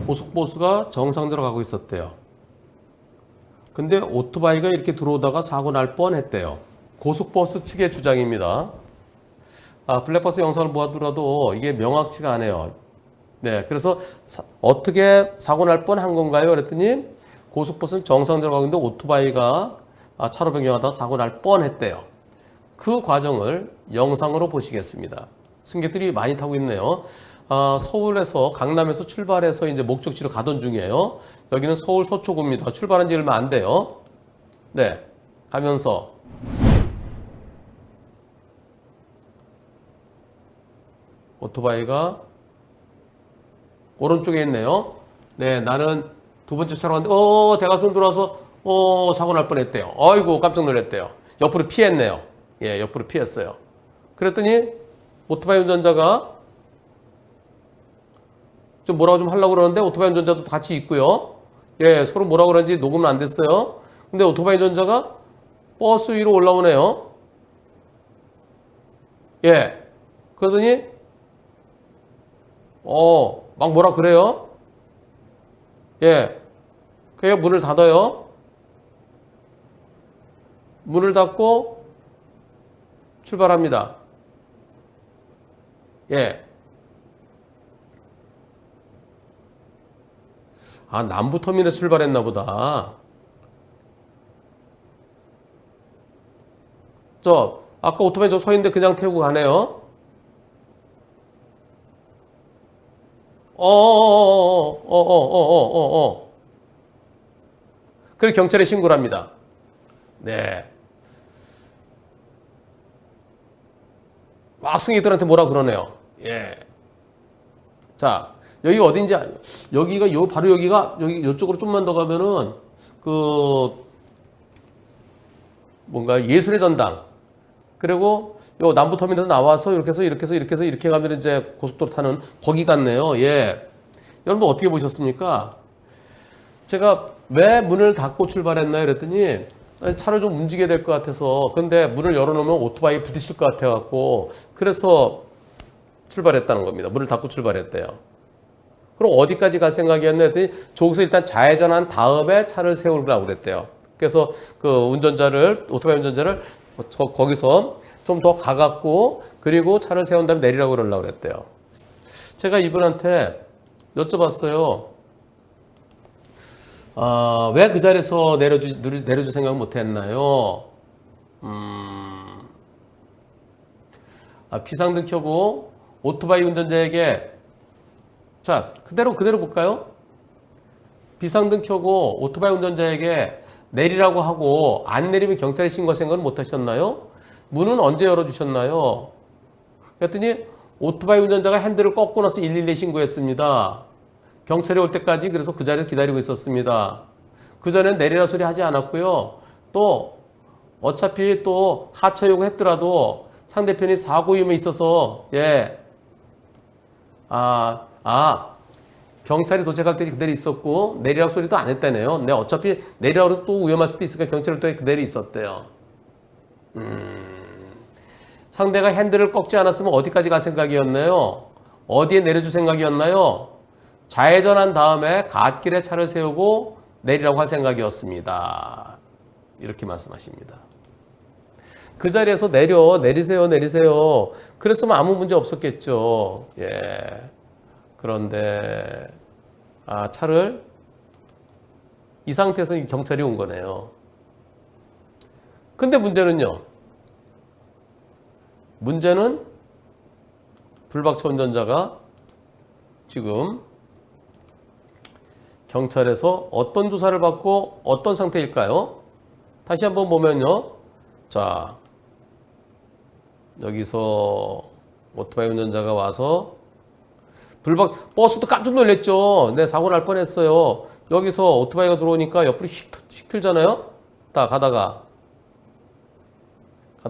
고속버스가 정상대로 가고 있었대요. 근데 오토바이가 이렇게 들어오다가 사고 날 뻔했대요. 고속버스 측의 주장입니다. 블랙박스 영상을 보아더라도 이게 명확치가 않아요. 네, 그래서 어떻게 사고 날 뻔한 건가요? 그랬더니 고속버스는 정상대로 가고 있는데 오토바이가 차로 변경하다가 사고 날 뻔했대요. 그 과정을 영상으로 보시겠습니다. 승객들이 많이 타고 있네요. 서울에서 강남에서 출발해서 이제 목적지로 가던 중이에요. 여기는 서울 서초구입니다. 출발한 지 얼마 안 돼요. 네, 가면서 오토바이가 오른쪽에 있네요. 네, 나는 두 번째 차로 갔는데 대각선 돌아서 사고 날 뻔했대요. 아이고 깜짝 놀랐대요. 옆으로 피했네요. 예, 옆으로 피했어요. 그랬더니 오토바이 운전자가 좀 뭐라고 좀 하려고 그러는데 오토바이 운전자도 같이 있고요. 예, 서로 뭐라고 그러는지 녹음은 안 됐어요. 근데 오토바이 운전자가 버스 위로 올라오네요. 예, 그러더니 막 뭐라 그래요? 예. 그냥 문을 닫아요. 문을 닫고 출발합니다. 예. 남부터미널에 출발했나 보다. 아까 오토바이 저 서 있는데 그냥 태우고 가네요. 그래 경찰에 신고를 합니다. 네. 막 승객들한테 뭐라 그러네요. 예. 자, 여기 어딘지 여기가 바로 여기가 이쪽으로 좀만 더 가면은 뭔가 예술의 전당. 그리고 요 남부터미널에서 나와서 이렇게 해서 이렇게 가면 이제 고속도로 타는 거기 같네요. 예. 여러분 어떻게 보셨습니까? 제가 왜 문을 닫고 출발했나요? 그랬더니 차를 좀 움직여야 될 것 같아서. 근데 문을 열어놓으면 오토바이 부딪힐 것 같아갖고 그래서 출발했다는 겁니다. 문을 닫고 출발했대요. 그럼 어디까지 갈 생각이었나 했더니 저기서 일단 좌회전한 다음에 차를 세우려고 그랬대요. 그래서 그 오토바이 운전자를 거기서 좀 더 가갖고 그리고 차를 세운 다음에 내리라고 그러려고 그랬대요. 제가 이분한테 여쭤봤어요. 왜 그 자리에서 내려줄 생각을 못 했나요? 비상등 켜고 오토바이 운전자에게 자, 그대로 볼까요? 비상등 켜고 오토바이 운전자에게 내리라고 하고 안 내리면 경찰에 신고할 생각은 못 하셨나요? 문은 언제 경찰이 올 때까지 그래서 그 자리에서 기다리고 있었습니다. 그전엔 내리라 소리 하지 않았고요. 또 어차피 또 하차 요구했더라도 상대편이 사고 위험에 있어서 경찰이 도착할 때 그대로 있었고 내리라고 소리도 안 했다네요. 근데 어차피 내리라고 또 위험할 수도 있으니까 경찰이 또 그대로 있었대요. 상대가 핸들을 꺾지 않았으면 어디까지 갈 생각이었나요? 어디에 내려줄 생각이었나요? 좌회전한 다음에 갓길에 차를 세우고 내리라고 할 생각이었습니다. 이렇게 말씀하십니다. 그 자리에서 내리세요. 그랬으면 아무 문제 없었겠죠. 그런데 차를 이 상태에서 경찰이 온 거네요. 근데 문제는 불박차 운전자가 지금 경찰에서 어떤 조사를 받고 어떤 상태일까요? 다시 한번 보면요. 자, 여기서 오토바이 운전자가 와서 버스도 깜짝 놀랐죠. 네, 사고 날 뻔했어요. 여기서 오토바이가 들어오니까 옆으로 휙 틀잖아요. 가다가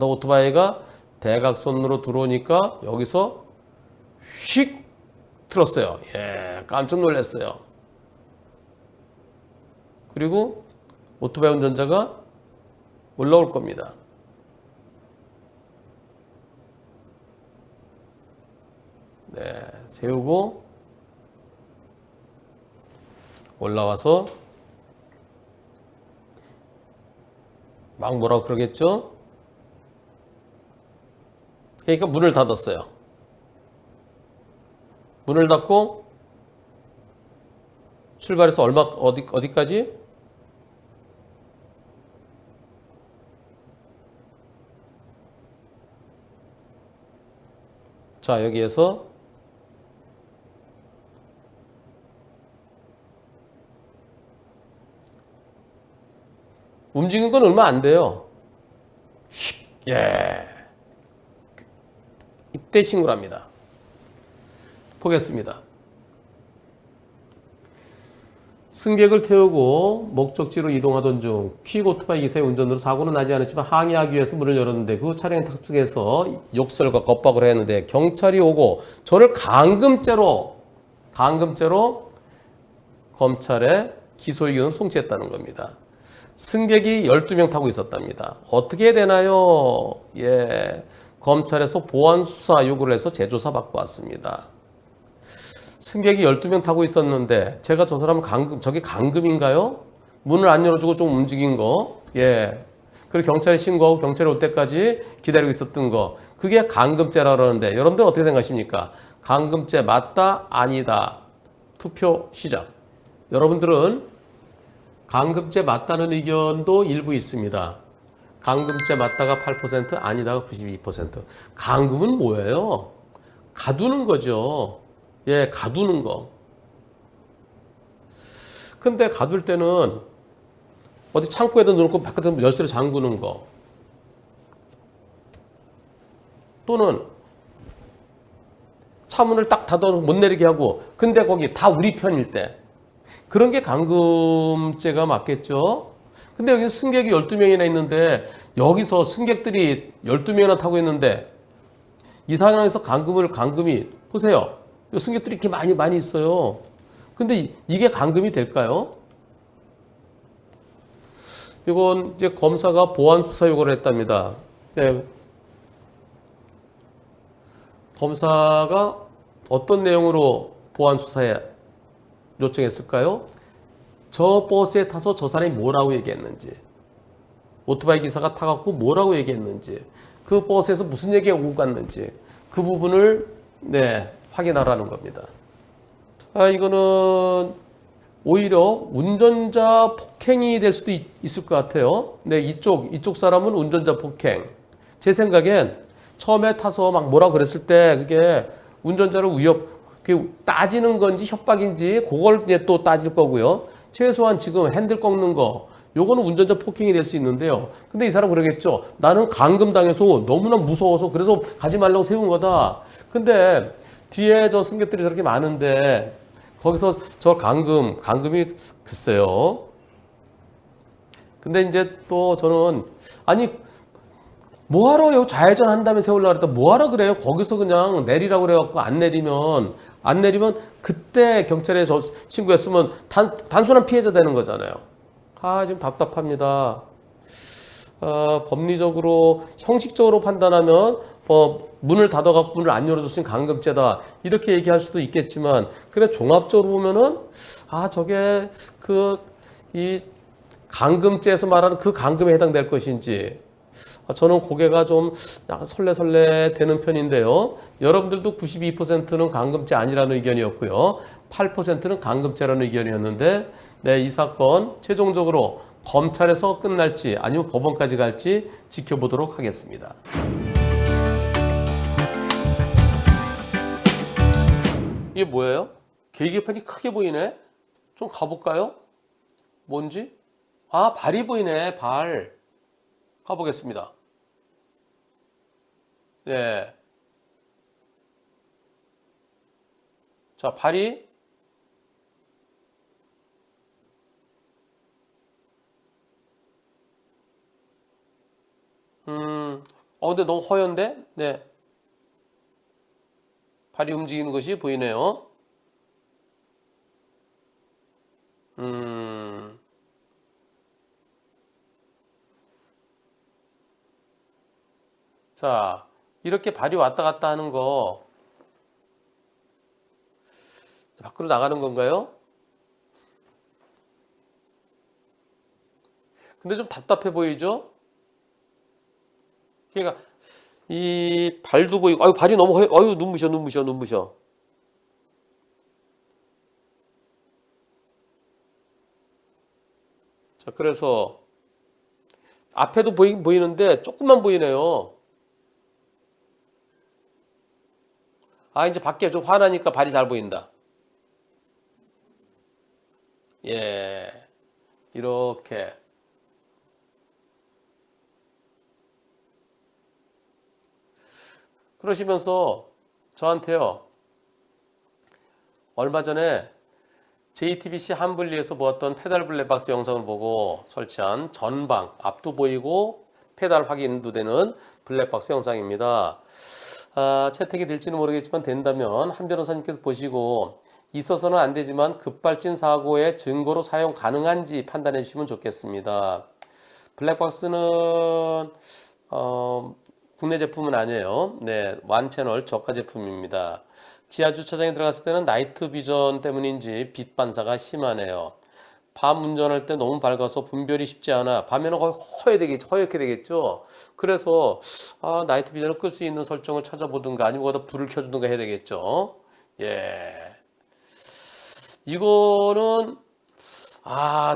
오토바이가 대각선으로 들어오니까 여기서 휙 틀었어요. 깜짝 놀랐어요. 그리고 오토바이 운전자가 올라올 겁니다. 세우고 올라와서 막 뭐라고 그러겠죠? 그러니까 문을 닫았어요. 문을 닫고 출발해서 어디까지? 자, 여기에서 움직인 건 얼마 안 돼요. 이때 신고를 합니다. 보겠습니다. 승객을 태우고 목적지로 이동하던 중 퀵 오토바이 기사의 운전으로 사고는 나지 않았지만 항의하기 위해서 문을 열었는데 그 차량 탑승해서 욕설과 겁박을 했는데 경찰이 오고 저를 감금죄로 검찰에 기소 의견을 송치했다는 겁니다. 승객이 12명 타고 있었답니다. 어떻게 해야 되나요? 검찰에서 보안 수사 요구를 해서 재조사 받고 왔습니다. 승객이 12명 타고 있었는데 제가 저 사람 저게 감금인가요? 문을 안 열어주고 좀 움직인 거. 그리고 경찰에 신고하고 경찰이 올 때까지 기다리고 있었던 거. 그게 감금죄라 그러는데 여러분들 어떻게 생각하십니까? 감금죄 맞다? 아니다? 투표 시작. 여러분들은 감금죄 맞다는 의견도 일부 있습니다. 감금죄 맞다가 8%, 아니다가 92%. 감금은 뭐예요? 가두는 거죠. 가두는 거. 근데 가둘 때는 어디 창고에다 넣고 바깥에서 열쇠로 잠그는 거. 또는 차문을 딱 닫아놓고 못 내리게 하고 근데 거기 다 우리 편일 때. 그런 게 감금죄가 맞겠죠? 근데 여기 승객이 12명이나 있는데 여기서 승객들이 12명이나 타고 있는데 이 상황에서 감금이 보세요. 승객들이 이렇게 많이 있어요. 근데 이게 감금이 될까요? 이건 이제 검사가 보안 수사 요구를 했답니다. 검사가 어떤 내용으로 보안 수사에 요청했을까요? 저 버스에 타서 저 사람이 뭐라고 얘기했는지, 오토바이 기사가 타갖고 뭐라고 얘기했는지, 그 버스에서 무슨 얘기가 오고 갔는지 그 부분을 확인하라는 겁니다. 이거는 오히려 운전자 폭행이 될 수도 있을 것 같아요. 이쪽 사람은 운전자 폭행. 제 생각엔 처음에 타서 막 뭐라 그랬을 때 그게 운전자를 따지는 건지 협박인지 그걸 이제 또 따질 거고요. 최소한 지금 핸들 꺾는 거 요거는 운전자 폭행이 될 수 있는데요. 근데 이 사람 그러겠죠. 나는 감금당해서 너무나 무서워서 그래서 가지 말라고 세운 거다. 근데 뒤에 저 승객들이 저렇게 많은데 거기서 저 감금이 글쎄요. 근데 이제 또 저는 아니 뭐하러 요 좌회전 한 다음에 세우려고 그랬다 뭐하러 그래요? 거기서 그냥 내리라고 그래갖고 안 내리면 그때 경찰에 저 신고했으면 단순한 피해자 되는 거잖아요. 아 지금 답답합니다. 법리적으로 형식적으로 판단하면 문을 닫아갖고 문을 안 열어줬으니 감금죄다 이렇게 얘기할 수도 있겠지만 그래 종합적으로 보면은 저게 이 감금죄에서 말하는 그 감금에 해당될 것인지 저는 고개가 좀 약간 설레설레 되는 편인데요. 여러분들도 92%는 감금죄 아니라는 의견이었고요. 8%는 감금죄라는 의견이었는데 네, 이 사건 최종적으로 검찰에서 끝날지 아니면 법원까지 갈지 지켜보도록 하겠습니다. 이게 뭐예요? 계기판이 크게 보이네? 좀 가볼까요? 뭔지? 발이 보이네, 발. 가보겠습니다. 네. 자, 발이. 근데 너무 허연데? 네. 발이 움직이는 것이 보이네요. 자, 이렇게 발이 왔다 갔다 하는 거 밖으로 나가는 건가요? 근데 좀 답답해 보이죠? 그러니까 이 발도 보이고 발이 너무 눈부셔. 자, 그래서 앞에도 보이는데 조금만 보이네요. 이제 밖에 좀 환하니까 발이 잘 보인다. 예. 이렇게. 그러시면서 저한테요. 얼마 전에 JTBC 한분리에서 보았던 페달 블랙박스 영상을 보고 설치한 전방, 앞도 보이고 페달 확인도 되는 블랙박스 영상입니다. 채택이 될지는 모르겠지만 된다면 한 변호사님께서 보시고 있어서는 안 되지만 급발진 사고의 증거로 사용 가능한지 판단해 주시면 좋겠습니다. 블랙박스는 국내 제품은 아니에요. 네, 완채널 저가 제품입니다. 지하 주차장에 들어갔을 때는 나이트 비전 때문인지 빛 반사가 심하네요. 밤 운전할 때 너무 밝아서 분별이 쉽지 않아. 밤에는 거의 허옇게 되겠죠. 그래서 나이트 비전을 끌 수 있는 설정을 찾아보든가 아니면 거기다 불을 켜주든가 해야 되겠죠. 예, 이거는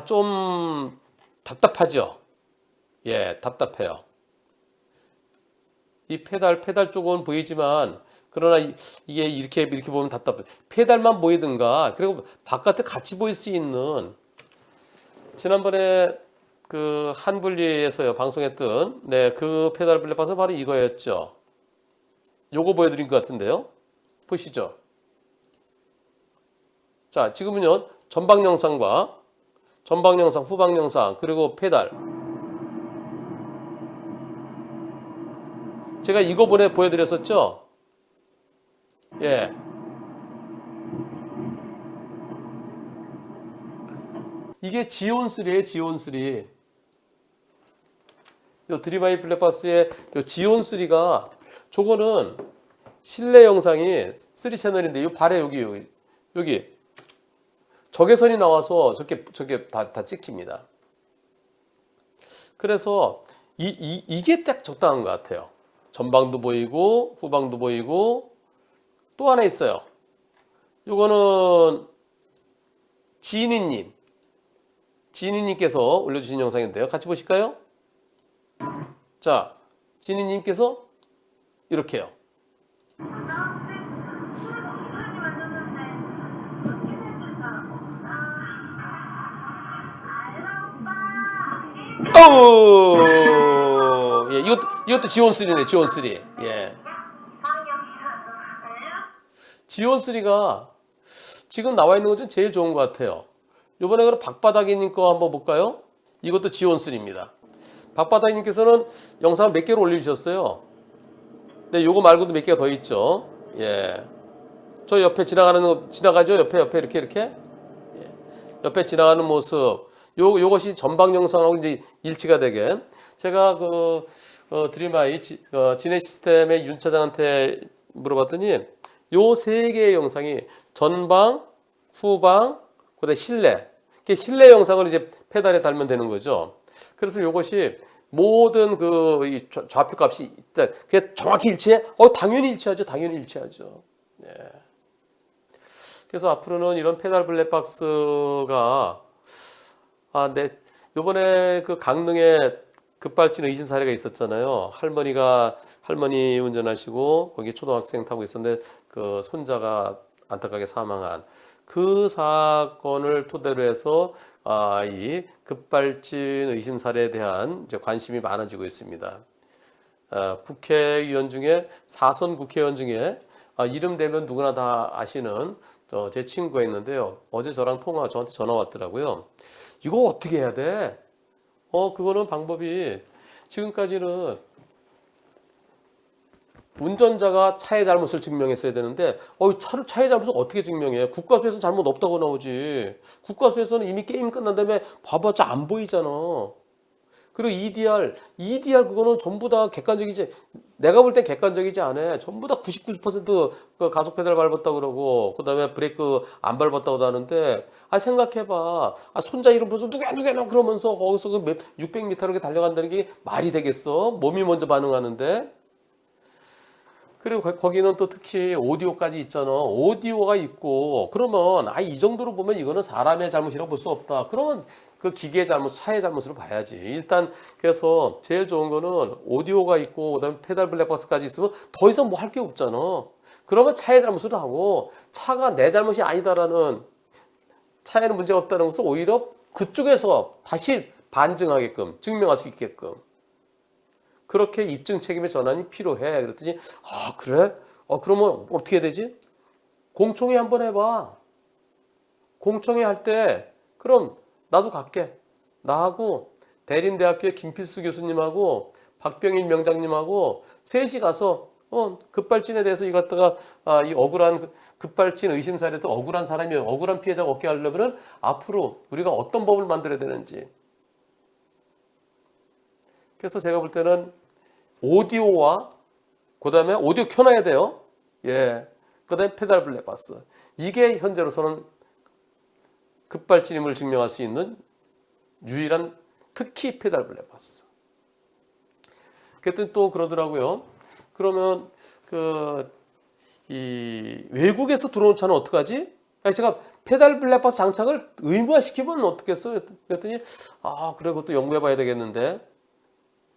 좀 답답하죠. 예, 답답해요. 이 페달 쪽은 보이지만 그러나 이게 이렇게 보면 답답해. 페달만 보이든가 그리고 바깥에 같이 보일 수 있는 지난번에 그 한분리에서요 방송했던 그 페달 블랙박스 바로 이거였죠. 요거 보여드린 것 같은데요. 보시죠. 자, 지금은요 전방 영상과 후방 영상 그리고 페달. 제가 이거 보여드렸었죠. 예. 이게 지온3예요, 지온3. 요 드림아이 블랙박스의 요 지온3가 저거는 실내 영상이 3채널인데 요 발에 여기 적외선이 나와서 저게 다 찍힙니다. 그래서 이게 딱 적당한 것 같아요. 전방도 보이고 후방도 보이고 또 하나 있어요. 요거는 지니님께서 올려주신 영상인데요. 같이 보실까요? 자, 지니님께서 이렇게요. 예, 이것도 지온3네, 지온3. 예. 지온3가 지금 나와 있는 것 중 제일 좋은 것 같아요. 이번에 그럼 박바닥이님 거 한번 볼까요? 이것도 지원3입니다. 박바닥님께서는 영상을 몇 개로 올려주셨어요. 근데 요거 말고도 몇 개가 더 있죠. 예. 저 옆에 지나가죠? 옆에 이렇게. 예. 옆에 지나가는 모습. 요것이 전방 영상하고 이제 일치가 되게. 제가 드림아이 진해 시스템의 윤 차장한테 물어봤더니 요 세 개의 영상이 전방, 후방, 그다음에 실내. 실내 영상을 이제 페달에 달면 되는 거죠. 그래서 요것이 모든 이 좌표 값이 그게 정확히 일치해? 당연히 일치하죠. 당연히 일치하죠. 예. 그래서 앞으로는 이런 페달 블랙박스가 요번에 그 강릉에 급발진 의심 사례가 있었잖아요. 할머니 운전하시고 거기 초등학생 타고 있었는데 그 손자가 안타깝게 사망한 그 사건을 토대로 해서 이 급발진 의심 사례에 대한 이제 관심이 많아지고 있습니다. 국회의원 중에 4선 국회의원 중에 이름 대면 누구나 다 아시는 제 친구가 있는데요. 어제 저한테 전화 왔더라고요. 이거 어떻게 해야 돼? 그거는 방법이 지금까지는 운전자가 차의 잘못을 증명했어야 되는데 차의 잘못을 어떻게 증명해? 국과수에서 잘못 없다고 나오지. 국과수에서는 이미 게임 끝난 다음에 봐봤자 안 보이잖아. 그리고 EDR 그거는 전부 다 객관적이지. 내가 볼 땐 객관적이지 않아. 전부 다 99% 그 가속 페달 밟았다 그러고 그다음에 브레이크 안 밟았다고 하는데 생각해봐. 손자 이름 보면서 누구야 그러면서 거기서 600m로 이렇게 달려간다는 게 말이 되겠어? 몸이 먼저 반응하는데. 그리고 거기는 또 특히 오디오까지 있잖아. 오디오가 있고 그러면 이 정도로 보면 이거는 사람의 잘못이라고 볼 수 없다. 그러면 그 기계의 잘못, 차의 잘못으로 봐야지. 일단 그래서 제일 좋은 거는 오디오가 있고 그다음에 페달 블랙박스까지 있으면 더 이상 뭐 할 게 없잖아. 그러면 차의 잘못으로 하고 차가 내 잘못이 아니다라는 차에는 문제가 없다는 것을 오히려 그쪽에서 다시 반증하게끔 증명할 수 있게끔 그렇게 입증 책임의 전환이 필요해. 그랬더니 그래? 그러면 어떻게 해야 되지? 공청회 한번 해봐. 공청회 할 때 그럼 나도 갈게. 나하고 대림대학교의 김필수 교수님하고 박병일 명장님하고 셋이 가서 급발진에 대해서 이 갖다가 이 억울한 급발진 의심 사례도 억울한 사람이 억울한 피해자가 없게 하려면 앞으로 우리가 어떤 법을 만들어야 되는지. 그래서 제가 볼 때는 오디오와 그다음에 오디오 켜놔야 돼요. 예. 그다음에 페달 블랙박스. 이게 현재로서는 급발진임을 증명할 수 있는 유일한 특히 페달 블랙박스. 그랬더니 또 그러더라고요. 그러면 이 외국에서 들어온 차는 어떡하지? 제가 페달 블랙박스 장착을 의무화시키면 어떻겠어요? 그랬더니 그래 그것도 연구해봐야 되겠는데.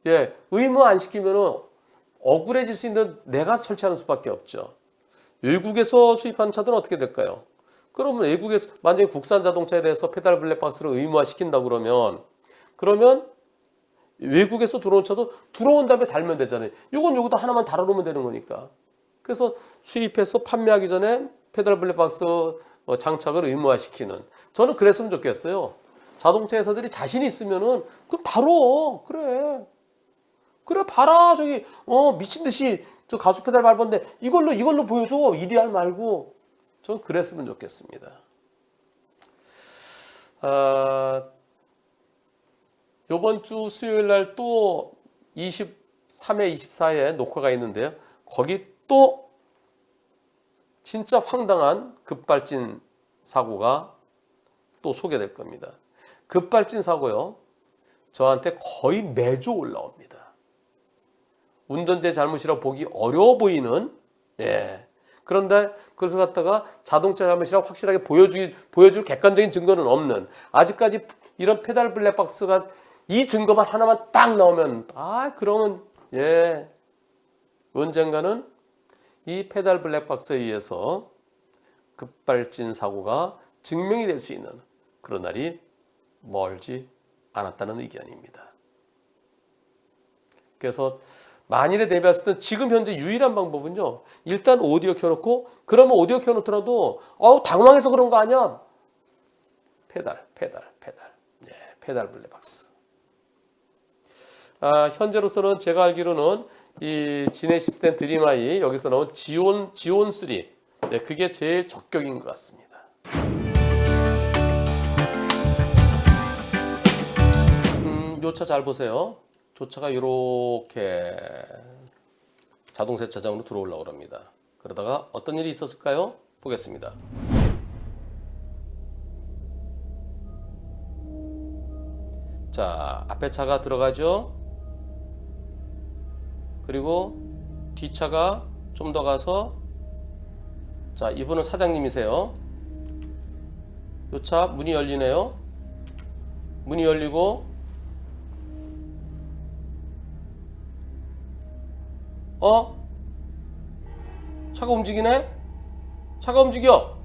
예, 의무 안 시키면은 억울해질 수 있는 내가 설치하는 수밖에 없죠. 외국에서 수입하는 차들은 어떻게 될까요? 그러면 외국에서 만약에 국산 자동차에 대해서 페달 블랙박스를 의무화 시킨다고 그러면 외국에서 들어온 차도 들어온 다음에 달면 되잖아요. 요건 여기다 하나만 달아놓으면 되는 거니까. 그래서 수입해서 판매하기 전에 페달 블랙박스 장착을 의무화 시키는. 저는 그랬으면 좋겠어요. 자동차 회사들이 자신이 있으면은 그럼 다뤄. 그래 봐라 저기 미친 듯이 저 가속 페달 밟았는데 이걸로 보여줘. EDR 말고. 전 그랬으면 좋겠습니다. 요번 주 수요일 날 또 23회, 24회 녹화가 있는데요. 거기 또 진짜 황당한 급발진 사고가 또 소개될 겁니다. 급발진 사고요. 저한테 거의 매주 올라옵니다. 운전자의 잘못이라고 보기 어려워 보이는 그런데 그것을 갖다가 자동차 잘못이라고 확실하게 보여줄 객관적인 증거는 없는 아직까지 이런 페달 블랙박스가 이 증거만 하나만 딱 나오면 그러면 언젠가는 이 페달 블랙박스에 의해서 급발진 사고가 증명이 될 수 있는 그런 날이 멀지 않았다는 의견입니다. 그래서 만일에 대비했을 때 지금 현재 유일한 방법은요. 일단 오디오 켜놓고 그러면 오디오 켜놓더라도 당황해서 그런 거 아니야? 페달. 예, 페달 블랙박스. 현재로서는 제가 알기로는 이 지네시스템 드림아이 여기서 나온 지온 3. 네, 그게 제일 적격인 것 같습니다. 요 차 잘 보세요. 요 차가 이렇게 자동 세차장으로 들어오려고 합니다. 그러다가 어떤 일이 있었을까요? 보겠습니다. 자, 앞에 차가 들어가죠. 그리고 뒷차가 좀 더 가서, 자, 이분은 사장님이세요. 요 차 문이 열리네요. 문이 열리고 차가 움직이네? 차가 움직여.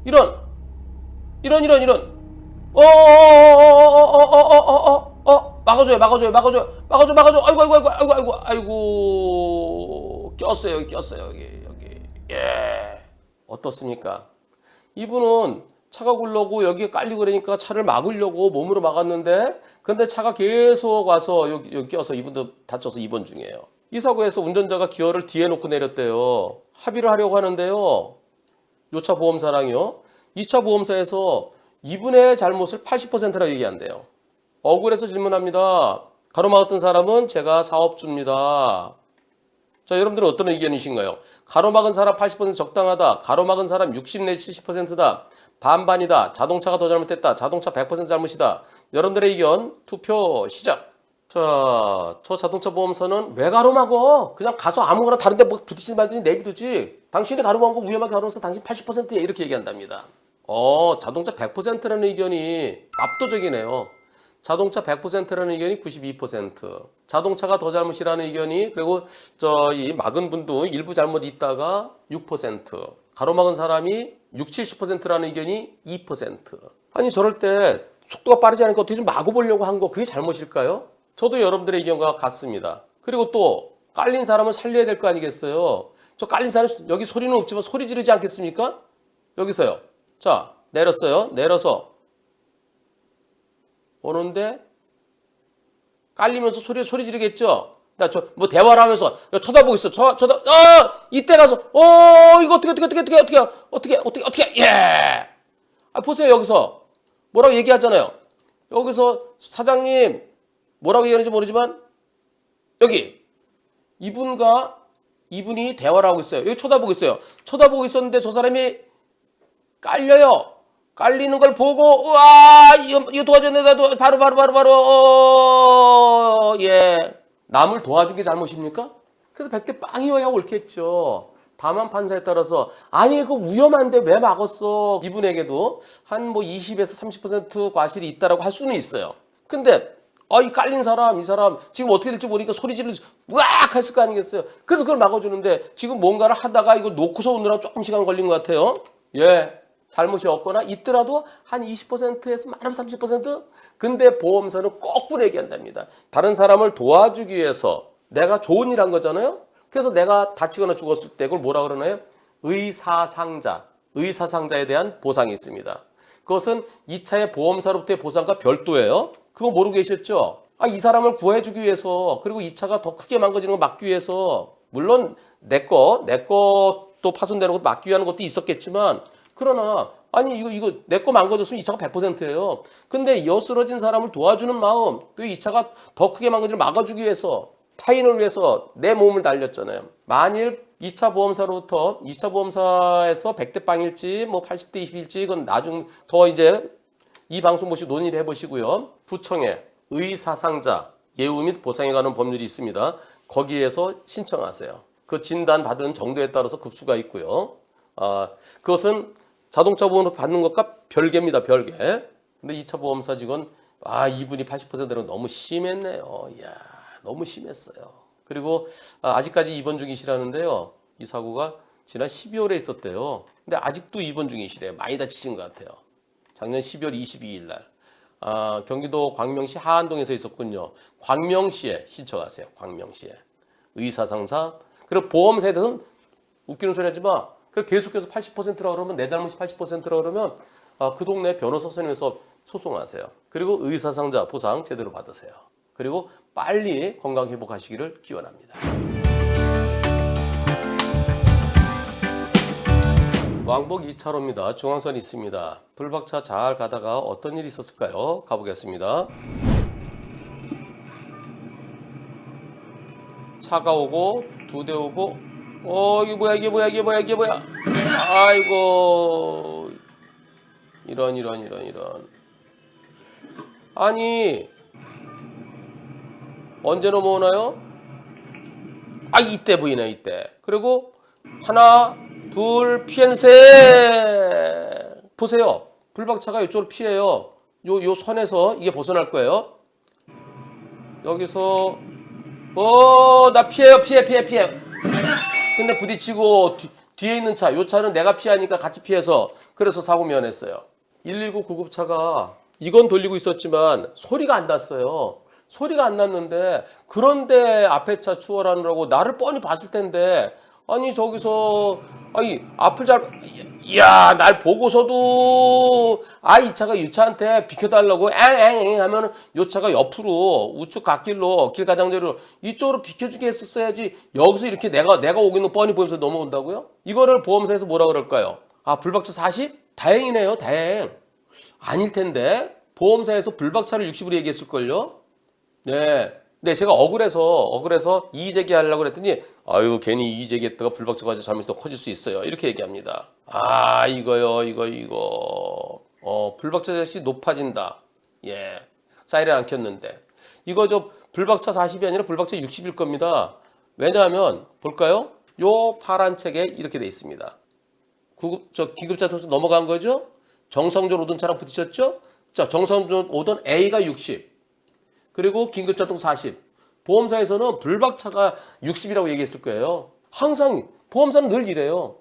이런. 막아줘요. 아이고. 꼈어요, 여기. 예. 어떻습니까? 이분은 차가 굴러고 여기에 깔리고 그러니까 차를 막으려고 몸으로 막았는데, 근데 차가 계속 와서 여기 껴서 이분도 다쳐서 입원 중이에요. 이 사고에서 운전자가 기어를 뒤에 놓고 내렸대요. 합의를 하려고 하는데요. 요 차 보험사랑요. 이 차 보험사에서 이분의 잘못을 80%라고 얘기한대요. 억울해서 질문합니다. 가로막았던 사람은 제가 사업주입니다. 자, 여러분들은 어떤 의견이신가요? 가로막은 사람 80% 적당하다. 가로막은 사람 60 내지 70%다. 반반이다. 자동차가 더 잘못됐다. 자동차 100% 잘못이다. 여러분들의 의견 투표 시작. 자, 저 자동차 보험사는 왜 가로막어? 그냥 가서 아무거나 다른 데 뭐 부딪히지 말더니 내비두지. 당신이 가로막은 거 위험하게 가로막아서 당신 80%야. 이렇게 얘기한답니다. 자동차 100%라는 의견이 압도적이네요. 자동차 100%라는 의견이 92%. 자동차가 더 잘못이라는 의견이, 그리고 이 막은 분도 일부 잘못이 있다가 6%. 가로막은 사람이 70%라는 의견이 2%. 아니, 저럴 때 속도가 빠르지 않으니까 어떻게 좀 막아보려고 한 거, 그게 잘못일까요? 저도 여러분들의 의견과 같습니다. 그리고 또 깔린 사람은 살려야 될 거 아니겠어요? 저 깔린 사람 여기 소리는 없지만 소리 지르지 않겠습니까? 여기서요. 자, 내렸어요. 내려서 오는데 깔리면서 소리 지르겠죠? 나 뭐 대화를 하면서 쳐다보고 있어. 이때 가서 이거 어떻게 예. 보세요. 여기서 뭐라고 얘기하잖아요. 여기서 사장님 뭐라고 얘기하는지 모르지만 여기 이분이 대화를 하고 있어요. 여기 쳐다보고 있어요. 쳐다보고 있었는데 저 사람이 깔려요. 깔리는 걸 보고 우와 이거 도와줘야 나도 바로 예. 남을 도와준 게 잘못입니까? 그래서 100대 빵이어야 옳겠죠. 다만 판사에 따라서 아니 그거 위험한데 왜 막았어? 이분에게도 한 뭐 20에서 30% 과실이 있다라고 할 수는 있어요. 근데 이 깔린 사람, 이 사람 지금 어떻게 될지 모르니까 소리 지르면서 으악 했을 거 아니겠어요? 그래서 그걸 막아주는데 지금 뭔가를 하다가 이거 놓고서 오느라 조금 시간 걸린 것 같아요. 예. 잘못이 없거나 있더라도 한 20%에서 많으면 30%? 근데 보험사는 거꾸로 얘기한답니다. 다른 사람을 도와주기 위해서 내가 좋은 일 한 거잖아요. 그래서 내가 다치거나 죽었을 때 그걸 뭐라 그러나요? 의사상자에 대한 보상이 있습니다. 그것은 2차의 보험사로부터의 보상과 별도예요. 그거 모르고 계셨죠? 이 사람을 구해주기 위해서, 그리고 2차가 더 크게 망가지는 걸 막기 위해서, 물론 내 것도 파손되는 것도 막기 위한 것도 있었겠지만, 그러나 아니 이거 내 거 망가졌으면 2차가 100%예요. 근데 여쓰러진 사람을 도와주는 마음, 또 2차가 더 크게 망가지는 걸 막아주기 위해서, 타인을 위해서 내 몸을 날렸잖아요. 만일 2차 보험사로부터 2차 보험사에서 100대 빵일지 뭐 80대 20일지 그건 나중 더 이제 이 방송 보시고 논의를 해보시고요. 구청에 의사상자 예우 및 보상에 관한 법률이 있습니다. 거기에서 신청하세요. 그 진단 받은 정도에 따라서 급수가 있고요. 그것은 자동차 보험으로 받는 것과 별개입니다. 별개. 근데 2차 보험사 직원 이분이 80%는 너무 심했네요. 이야, 너무 심했어요. 그리고 아직까지 입원 중이시라는데요. 이 사고가 지난 12월에 있었대요. 근데 아직도 입원 중이시래요. 많이 다치신 것 같아요. 작년 12월 22일 날. 경기도 광명시 하안동에서 있었군요. 광명시에 신청하세요. 광명시에. 의사상사. 그리고 보험사에 대해서는 웃기는 소리 하지 마. 그래서 계속해서 80%라고 그러면 내 잘못이 80%라고 그러면 그 동네 변호사 선생님에서 소송하세요. 그리고 의사상자 보상 제대로 받으세요. 그리고 빨리 건강 회복하시기를 기원합니다. 왕복 2차로입니다. 중앙선이 있습니다. 불박차 잘 가다가 어떤 일이 있었을까요? 가보겠습니다. 차가 오고 2대 오고 이게 뭐야 아이고 이런 아니 언제 넘어오나요? 이때 보이네 이때. 그리고 하나 둘 피해는 셋. 보세요. 불박차가 이쪽으로 피해요. 요 선에서 이게 벗어날 거예요. 여기서 나 피해요. 피해. 근데 부딪히고 뒤에 있는 차, 요 차는 내가 피하니까 같이 피해서 그래서 사고 면했어요. 119 구급차가 이건 돌리고 있었지만 소리가 안 났어요. 소리가 안 났는데 그런데 앞에 차 추월하느라고 나를 뻔히 봤을 텐데 저기서 앞을 날 보고서도 이 차가 이 차한테 비켜달라고 앵 하면 요 차가 옆으로 우측 갓길로 길 가장자리로 이쪽으로 비켜주게 했었어야지. 여기서 이렇게 내가 오기는 뻔히 보면서 넘어온다고요? 이거를 보험사에서 뭐라 그럴까요? 불박차 40? 다행이네요. 다행. 아닐 텐데 보험사에서 불박차를 60으로 얘기했을걸요? 네, 제가 억울해서 이의 제기하려고 그랬더니 괜히 이의 제기했다가 불박차 가지고 잘못이 더 커질 수 있어요. 이렇게 얘기합니다. 이거 불박차 자식 높아진다. 예, 사이렌 안 켰는데 이거 불박차 40이 아니라 불박차 60일 겁니다. 왜냐하면 볼까요? 요 파란 책에 이렇게 돼 있습니다. 기급차 통해서 넘어간 거죠? 정상적으로 오던 차랑 부딪혔죠? 자, 정상적으로 오던 A가 60. 그리고 긴급차통 40. 보험사에서는 불박차가 60이라고 얘기했을 거예요. 항상 보험사는 늘 이래요.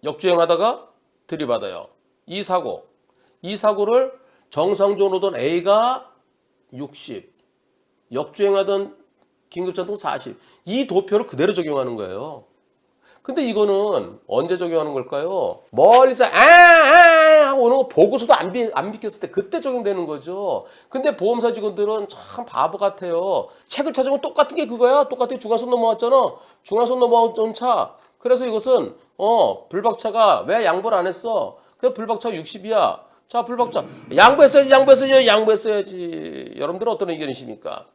역주행하다가 들이받아요. 이 사고를 정상적으로 오던 A가 60. 역주행하던 긴급차통 40. 이 도표를 그대로 적용하는 거예요. 근데 이거는 언제 적용하는 걸까요? 멀리서 하고 오는 거 보고서도 안 비켰을 때 그때 적용되는 거죠. 근데 보험사 직원들은 참 바보 같아요. 책을 찾아보면 똑같은 게 그거야. 똑같은 중앙선 넘어왔잖아. 중앙선 넘어온 차. 그래서 이것은 불박차가 왜 양보를 안 했어? 그래서 불박차 60이야. 자, 불박차 양보했어야지. 여러분들은 어떤 의견이십니까?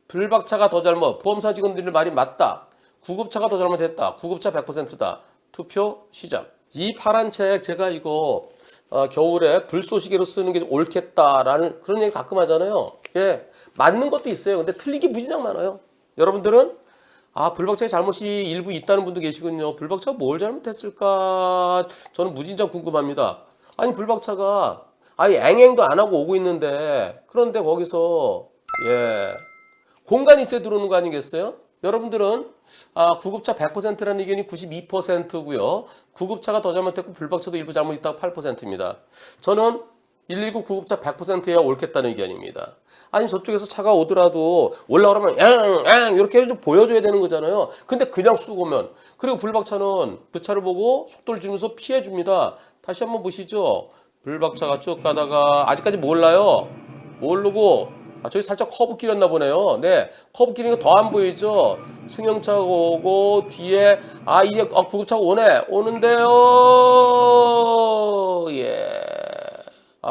불박차가 더 잘못. 보험사 직원들 말이 맞다. 구급차가 더 잘못했다. 구급차 100%다. 투표 시작. 이 파란 책 제가 이거 겨울에 불쏘시개로 쓰는 게 옳겠다라는 그런 얘기 가끔 하잖아요. 예, 맞는 것도 있어요. 근데 틀린 게 무지장 많아요. 여러분들은 불박차의 잘못이 일부 있다는 분도 계시군요. 불박차가 뭘 잘못했을까? 저는 무진장 궁금합니다. 불박차가 앵앵도 안 하고 오고 있는데 그런데 거기서 공간이 있어야 들어오는 거 아니겠어요? 여러분들은 구급차 100%라는 의견이 92%고요. 구급차가 더 잘못했고 불박차도 일부 잘못 있다가 8%입니다. 저는 119 구급차 100%여야 옳겠다는 의견입니다. 저쪽에서 차가 오더라도 올라오려면 이렇게 좀 보여줘야 되는 거잖아요. 근데 그냥 쑥 오면 그리고 불박차는 그 차를 보고 속도를 줄이면서 피해줍니다. 다시 한번 보시죠. 불박차가 쭉 가다가 아직까지 몰라요. 모르고 저기 살짝 커브 길였나 보네요. 네, 커브 길이니까 더 안 보이죠. 승용차가 오고 뒤에 이제 구급차가 오는데요. 예.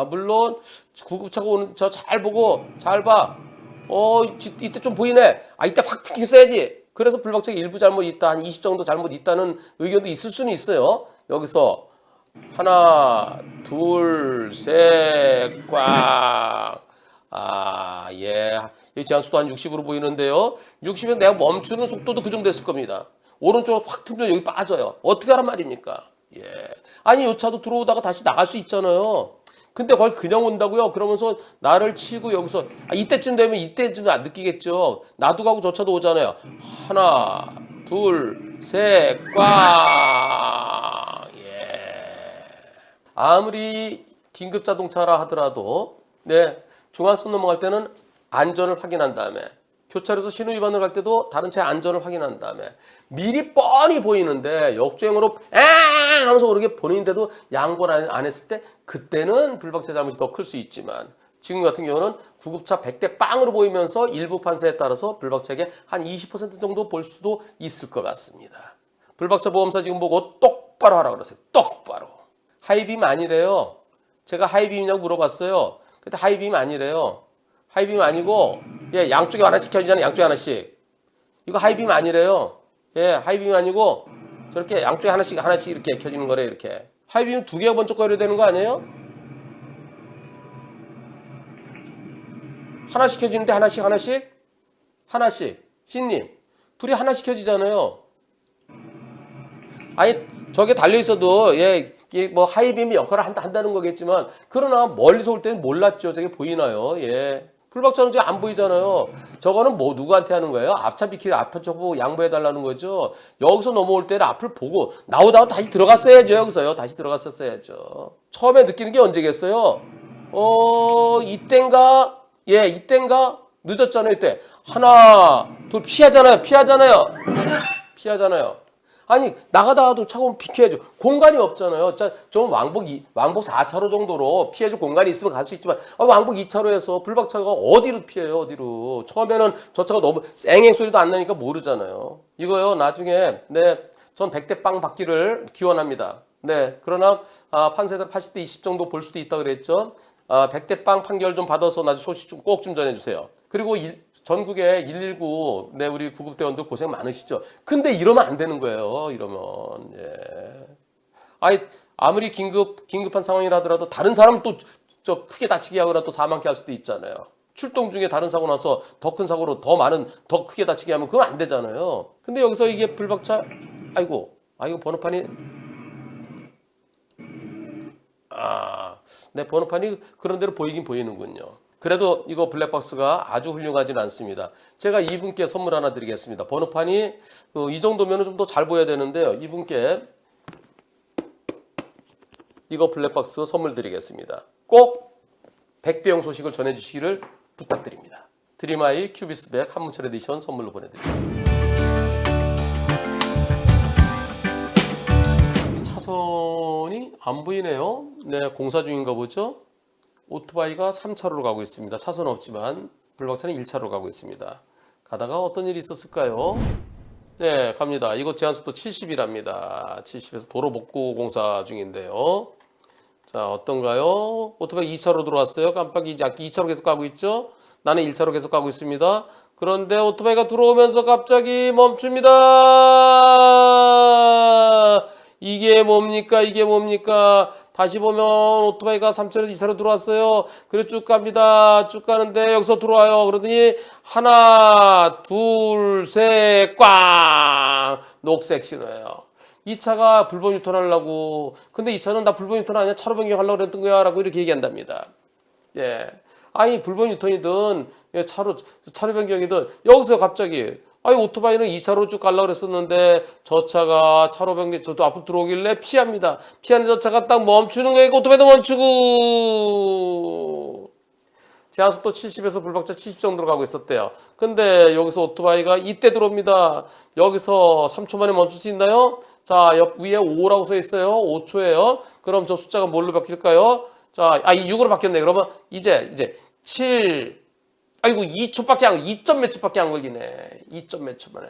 물론 구급차가 오는 저 잘 보고 잘 봐. 이때 좀 보이네. 이때 확 비켰어야지. 그래서 불박차가 일부 잘못 있다. 한 20 정도 잘못 있다는 의견도 있을 수는 있어요. 여기서 하나, 둘, 셋, 꽉. 이 제한속도 한 60으로 보이는데요. 60이면 내가 멈추는 속도도 그 정도 됐을 겁니다. 오른쪽으로 확 틀면 여기 빠져요. 어떻게 하란 말입니까? 이 차도 들어오다가 다시 나갈 수 있잖아요. 근데 거기 그냥 온다고요? 그러면서 나를 치고 여기서 이때쯤 되면 이때쯤 안 느끼겠죠. 나도 가고 저 차도 오잖아요. 하나, 둘, 셋, 꽉. 아무리 긴급 자동차라 하더라도 중앙선 넘어갈 때는 안전을 확인한 다음에 교차로에서 신호 위반을 할 때도 다른 차 안전을 확인한 다음에 미리 뻔히 보이는데 역주행으로 앙 하면서 그렇게 보이는데도 양보를 안 했을 때 그때는 불박차 잘못이 더 클 수 있지만 지금 같은 경우는 구급차 100대 빵으로 보이면서 일부 판사에 따라서 불박차에게 한 20% 정도 볼 수도 있을 것 같습니다. 불박차 보험사 지금 보고 똑바로 하라고 그러세요. 똑바로. 하이빔 아니래요. 제가 하이빔이냐고 물어봤어요. 근데 하이빔 아니래요. 하이빔 아니고 예, 양쪽에 하나씩 켜지잖아요. 양쪽에 하나씩. 이거 하이빔 아니래요. 예, 하이빔 아니고 저렇게 양쪽에 하나씩 이렇게 켜지는 거래 이렇게. 하이빔 두 개가 번쩍 꺼야 되는 거 아니에요? 하나씩 켜지는데 하나씩 신님 둘이 하나씩 켜지잖아요. 아니 저게 달려 있어도 예, 이게 뭐 하이빔이 역할을 한다는 거겠지만 그러나 멀리서 올 때는 몰랐죠. 저게 보이나요? 예. 불박차는 지금 안 보이잖아요. 저거는 뭐 누구한테 하는 거예요? 앞차 비키고 앞차 보고 양보해 달라는 거죠. 여기서 넘어올 때는 앞을 보고 나오다가 다시 들어갔어야죠. 여기서요. 다시 들어갔었어야죠. 처음에 느끼는 게 언제겠어요? 이땐가? 예, 이땐가? 늦었잖아요. 이때 하나 둘 피하잖아요. 아니 나가다가도 차고 비켜야죠. 공간이 없잖아요. 자, 좀 왕복 4차로 정도로 피해줄 공간이 있으면 갈 수 있지만 왕복 2차로에서 불박차가 어디로 피해요? 어디로? 처음에는 저 차가 너무 앵앵 소리도 안 나니까 모르잖아요. 이거요. 나중에 전 100대 빵 받기를 기원합니다. 네, 그러나 판사들 80대 20 정도 볼 수도 있다 그랬죠. 100대 빵 판결 좀 받아서 나중에 소식 좀 꼭 좀 전해주세요. 그리고 전국에 119 우리 구급대원들 고생 많으시죠. 근데 이러면 안 되는 거예요. 이러면 예. 아무리 긴급한 상황이라 하더라도 다른 사람 또 저 크게 다치게 하거나 또 사망케 할 수도 있잖아요. 출동 중에 다른 사고 나서 더 큰 사고로 더 크게 다치게 하면 그건 안 되잖아요. 근데 여기서 이게 불박차 아이고 번호판이 내 번호판이 그런 대로 보이긴 보이는군요. 그래도 이거 블랙박스가 아주 훌륭하지는 않습니다. 제가 이분께 선물 하나 드리겠습니다. 번호판이 이 정도면 좀 더 잘 보여야 되는데요. 이분께 이거 블랙박스 선물 드리겠습니다. 꼭 100대용 소식을 전해주시기를 부탁드립니다. 드림아이 큐비스백 한문철 에디션 선물로 보내드리겠습니다. 차선이 안 보이네요. 네, 공사 중인가 보죠. 오토바이가 3차로로 가고 있습니다. 차선 없지만 불박차는 1차로로 가고 있습니다. 가다가 어떤 일이 있었을까요? 네, 갑니다. 이거 제한속도 70이랍니다. 70에서 도로 복구 공사 중인데요. 자, 어떤가요? 오토바이 2차로 들어왔어요. 깜빡이 이제 2차로 계속 가고 있죠. 나는 1차로 계속 가고 있습니다. 그런데 오토바이가 들어오면서 갑자기 멈춥니다. 이게 뭡니까? 다시 보면 오토바이가 3차로에서 2차로 들어왔어요. 그래 쭉 갑니다. 쭉 가는데 여기서 들어와요. 그러더니 하나, 둘, 셋, 꽝! 녹색 신호예요. 이 차가 불법 유턴하려고. 근데 이 차는 나 불법 유턴 아니야. 차로 변경하려고 그랬던 거야. 라고 이렇게 얘기한답니다. 예. 아니 불법 유턴이든 차로 변경이든 여기서 갑자기 오토바이는 2차로 쭉 가려고 그랬었는데 저 차가 차로 변경 저도 앞으로 들어오길래 피합니다. 피하는 저 차가 딱 멈추는 거예요. 오토바이도 멈추고 제한속도 70에서 불박차 70 정도로 가고 있었대요. 근데 여기서 오토바이가 이때 들어옵니다. 여기서 3초 만에 멈출 수 있나요? 자, 옆 위에 5라고 써 있어요. 5초예요. 그럼 저 숫자가 뭘로 바뀔까요? 자, 6으로 바뀌었네. 그러면 이제 7 2초밖에 안 2점 몇 초밖에 안 걸리네. 2점 몇 초 만에.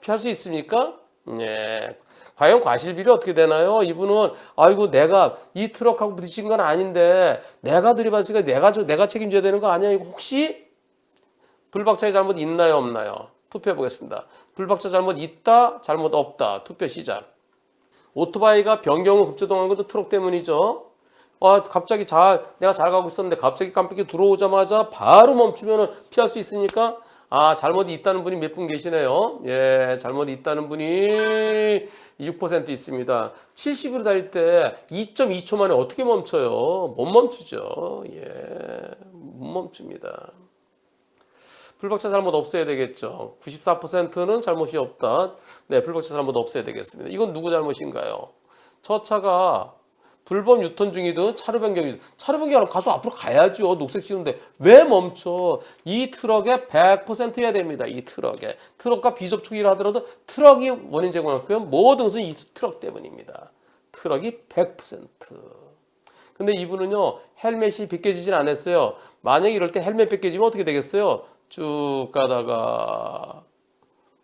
피할 수 있습니까? 예. 과연 과실비리 어떻게 되나요? 이분은 내가 이 트럭하고 부딪힌 건 아닌데 내가 들이받으니까 내가 책임져야 되는 거 아니야? 이거 혹시 불박차의 잘못 있나요, 없나요? 투표해 보겠습니다. 불박차 잘못 있다, 잘못 없다. 투표 시작. 오토바이가 변경을 급제동한 것도 트럭 때문이죠. 갑자기 내가 잘 가고 있었는데 갑자기 깜빡이 들어오자마자 바로 멈추면 피할 수 있으니까 잘못이 있다는 분이 몇 분 계시네요. 예, 잘못이 있다는 분이 6% 있습니다. 70으로 달릴 때 2.2초 만에 어떻게 멈춰요? 못 멈추죠. 예, 못 멈춥니다. 불박차 잘못 없애야 되겠죠. 94%는 잘못이 없다. 네, 불박차 잘못 없애야 되겠습니다. 이건 누구 잘못인가요? 저 차가 불법 유턴 중이든 차로 변경이든 차로 변경하면 가서 앞으로 가야죠. 녹색 씌우는데 왜 멈춰? 이 트럭에 100% 해야 됩니다. 이 트럭에. 트럭과 비접촉이라 하더라도 트럭이 원인 제공했고요. 모든 것은 이 트럭 때문입니다. 트럭이 100%. 근데 이분은요. 헬멧이 벗겨지진 않았어요. 만약에 이럴 때 헬멧 벗겨지면 어떻게 되겠어요? 쭉 가다가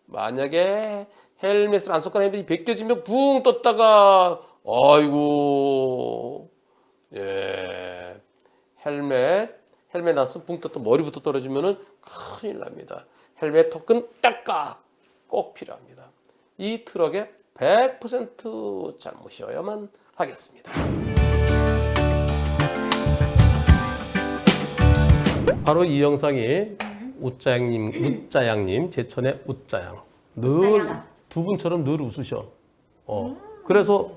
만약에 헬멧을 안 썼거나 헬멧이 벗겨지면 붕 떴다가 아이고 예 헬멧 나서 붕 떴다 머리부터 떨어지면은 큰일 납니다. 헬멧 턱은 딱딱 꼭 필요합니다. 이 트럭의 100% 잘못이어야만 하겠습니다. 바로 이 영상이 웃자양님 제천의 웃자양 늘 두 분처럼 늘 웃으셔. 그래서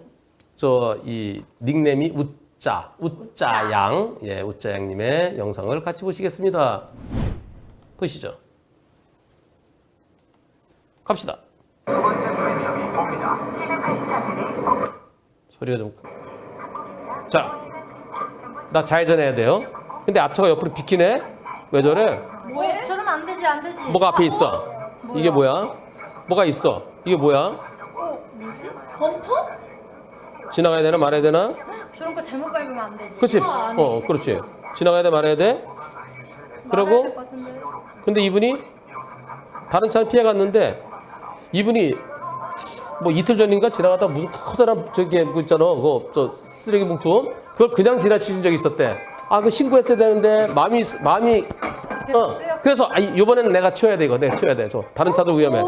저 이 닉네임이 웃자양 예 웃자양님의 영상을 같이 보시겠습니다. 보시죠. 갑시다. 두 번째 프리미엄이 봅니다. 784세대 소리가 좀. 자, 나 좌회전해야 돼요. 근데 앞차가 옆으로 비키네. 왜 저래? 뭐해? 저러면 안 되지, 안 되지. 뭐가 앞에 있어? 이게 뭐야? 뭐가 있어? 이게 뭐야? 뭐지? 범퍼? 지나가야 되나 말아야 되나? 저런 거 잘못 밟으면 안 되지. 그렇지. 안 돼. 그렇지. 지나가야 돼 말아야 돼. 말아야 그러고 될것 같은데. 근데 이분이 다른 차는 피해 갔는데 이분이 뭐 이틀 전인가 지나가다 무슨 커다란 저기 그 있잖아. 그거 저 쓰레기 봉투 그걸 그냥 지나치신 적이 있었대. 아, 그 신고했어야 되는데 마음이 그래서 이번에는 내가 치워야 돼 이거. 내가 치워야 돼. 저 다른 차도 위험해.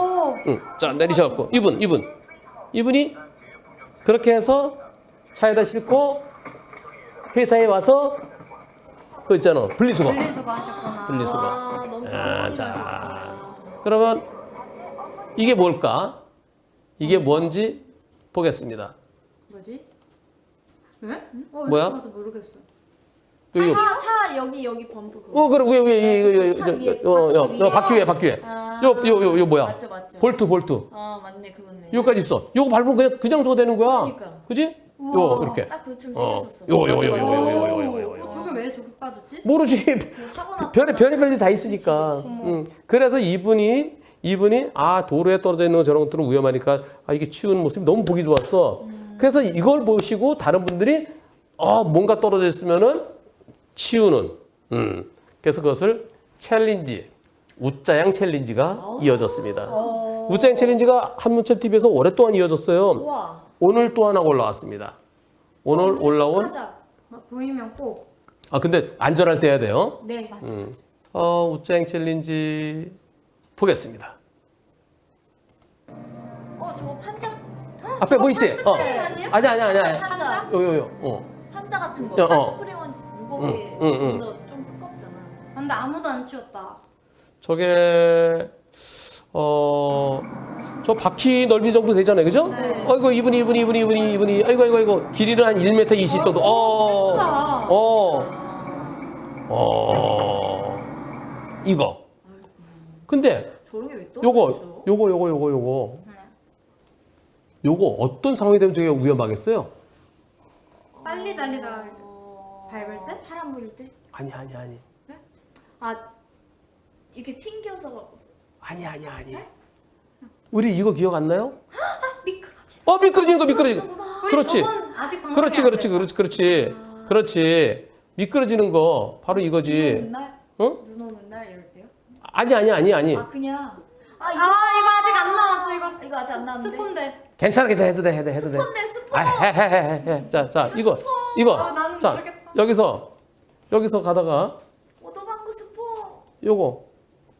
응. 자, 내리셔갖고 이분이 그렇게 해서 차에다 싣고 회사에 와서 그 있잖아. 분리수거. 분리수거 하셨구나. 분리수거. 와, 너무 좋은 자, 그러면 이게 뭘까? 이게 뭔지 보겠습니다. 뭐지? 왜? 뭐야? 여기 가서 모르겠어. 여기. 차 여기 범퍼. 그거. 그래 위에 차 위에, 바퀴 위에. 아, 요 뭐야? 맞죠. 볼트. 아, 맞네, 그거네. 요까지 있어. 요거 밟으면 그냥 저거 되는 거야. 그러니까. 그지? 우와, 요 이렇게. 딱 그처럼 생겼었어. 요. 저게 왜 저기 빠졌지? 모르지. 사고 나. 별이 다 있으니까. 그래서 이분이 도로에 떨어져 있는 저런 것들은 위험하니까 이게 치우는 모습이 너무 보기 좋았어. 그래서 이걸 보시고 다른 분들이 뭔가 떨어져 있으면은 치우는. 그래서 그것을 챌린지, 웃자양 챌린지가 이어졌습니다. 웃자양 챌린지가 한문철 TV에서 오랫동안 이어졌어요. 우와. 오늘 또 하나 올라왔습니다. 오늘 올라온. 하자. 보이면 꼭. 근데 안전할 때 해야 돼요. 네, 맞아. 웃자양 챌린지 보겠습니다. 저거 판자? 앞에 뭐 있지? 아니에요? 아니야. 판자. 요. 판자 같은 거. 스프링은 무겁게 응. 좀 두껍잖아. 근데 아무도 안 치웠다. 저게 저 바퀴 넓이 정도 되잖아요, 그죠? 네. 아이고 이분이 아이고 길이는 한 1m 20 정도. 이거. 근데 저런 게왜 또? 요거 어떤 상황이 되면 되게 위험하겠어요? 빨리 달리다가 밟을 때? 파란 불일 때? 아니. 이렇게 튕겨서 아니. 우리 이거 기억 안 나요? 미끄러지. 미끄러지는 거. 그렇지. 아직 방법이 그렇지. 미끄러지는 거 바로 이거지. 눈 오는 날? 어? 눈 오는 날 이럴 때요? 아니. 아 그냥 이거 아직 안 나왔어. 이거 아직 안 나왔는데? 스폰데. 괜찮아. 해도 돼. 스폰데 해. 자, 이거. 나는 자, 모르겠다. 여기서 가다가 오토방구 스포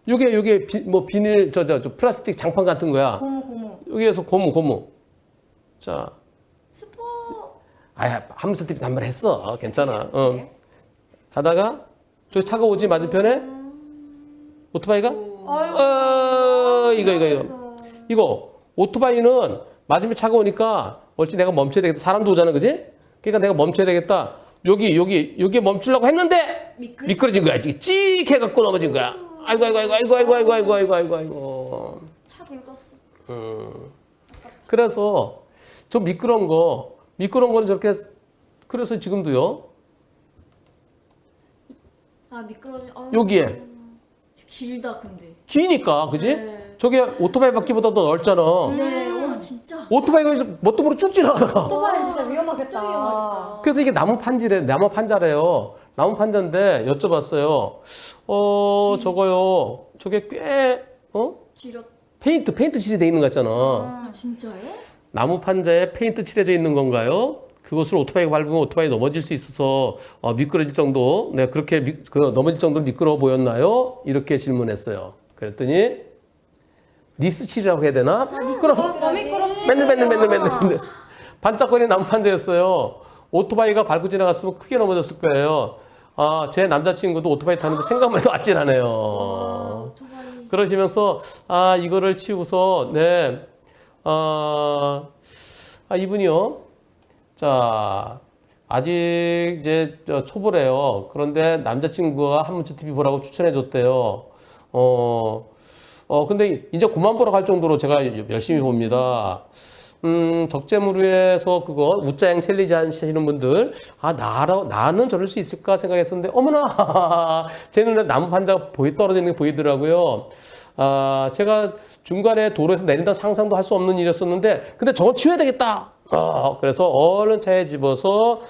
요게 비닐 저 플라스틱 장판 같은 거야. 고무. 여기에서 고무. 자, 스포 한문철 TV에서 한번 했어. 괜찮아. 가다가 저 차가 오지 맞은편에 오토바이가 이거 오토바이는 맞으면 차가 오니까 얼지 내가 멈춰야 되겠다. 사람도 오잖아, 그지? 그러니까 내가 멈춰야 되겠다. 여기 멈추려고 했는데 미끄러진 거야. 찍 해갖고 넘어진 거야. 아이고. 차 긁었어. 그래서 좀 미끄러운 거는 저렇게 그래서 지금도요. 아 미끄러지. 여기에. 길다 근데. 기니까, 그지? 네. 저게 오토바이 바퀴보다 더 넓잖아. 네. 와 진짜. 오토바이가 여기서 멋도모로 쭉 지나가다가. 오토바이 진짜 진짜 위험하겠다. 위험하겠다. 그래서 이게 나무 판자래요. 나무 판자인데 여쭤봤어요. 저거요. 저게 꽤, 길었. 페인트 칠이 돼 있는 것 같잖아. 아 진짜요? 나무 판자에 페인트 칠해져 있는 건가요? 그것을 오토바이가 밟으면 오토바이 넘어질 수 있어서 미끄러질 정도, 네, 그렇게 넘어질 정도로 미끄러워 보였나요? 이렇게 질문했어요. 그랬더니 니스칠이라고 해야 되나? 맨들 반짝거리는 나무 판자였어요. 오토바이가 밟고 지나갔으면 크게 넘어졌을 거예요. 제 남자친구도 오토바이 타는데 생각만 해도 아찔하네요. 오토바이. 그러시면서 이거를 치우고서 네, 이분이요. 자, 아직 이제 초보래요. 그런데 남자친구가 한문철 TV 보라고 추천해줬대요. 근데 이제 그만 보러 갈 정도로 제가 열심히 봅니다. 적재무료에서 그거 우짜양 챌린지 하시는 분들, 나는 저럴 수 있을까 생각했었는데, 어머나, 제 눈에 나무 판자가 떨어지는 게 보이더라고요. 제가 중간에 도로에서 내린다 상상도 할 수 없는 일이었었는데, 근데 저거 치워야 되겠다. 그래서 얼른 차에 집어서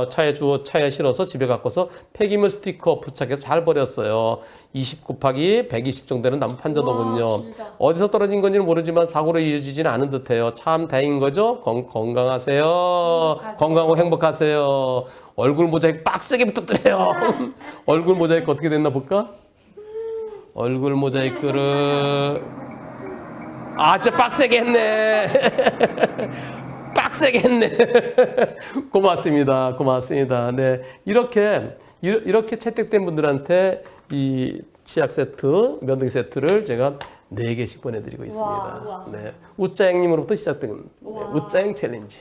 차에 실어서 집에 갖고서 폐기물 스티커 부착해서 잘 버렸어요. 20 곱하기 120 정도 되는 나무 판자더군요. 와, 길다. 어디서 떨어진 건지는 모르지만 사고로 이어지지는 않은 듯해요. 참 다행인 거죠. 건강하세요. 건강하고 행복하세요. 얼굴 모자이크 빡세게 붙었더래요. 얼굴 모자이크 어떻게 됐나 볼까? 얼굴 모자이크를 진짜 빡세게 했네. 빡세게 했네. 고맙습니다. 네. 이렇게 채택된 분들한테 이 치약 세트, 면도기 세트를 제가 4개씩 보내드리고 있습니다. 와. 네. 우짜행님으로부터 시작된 우짜행 챌린지.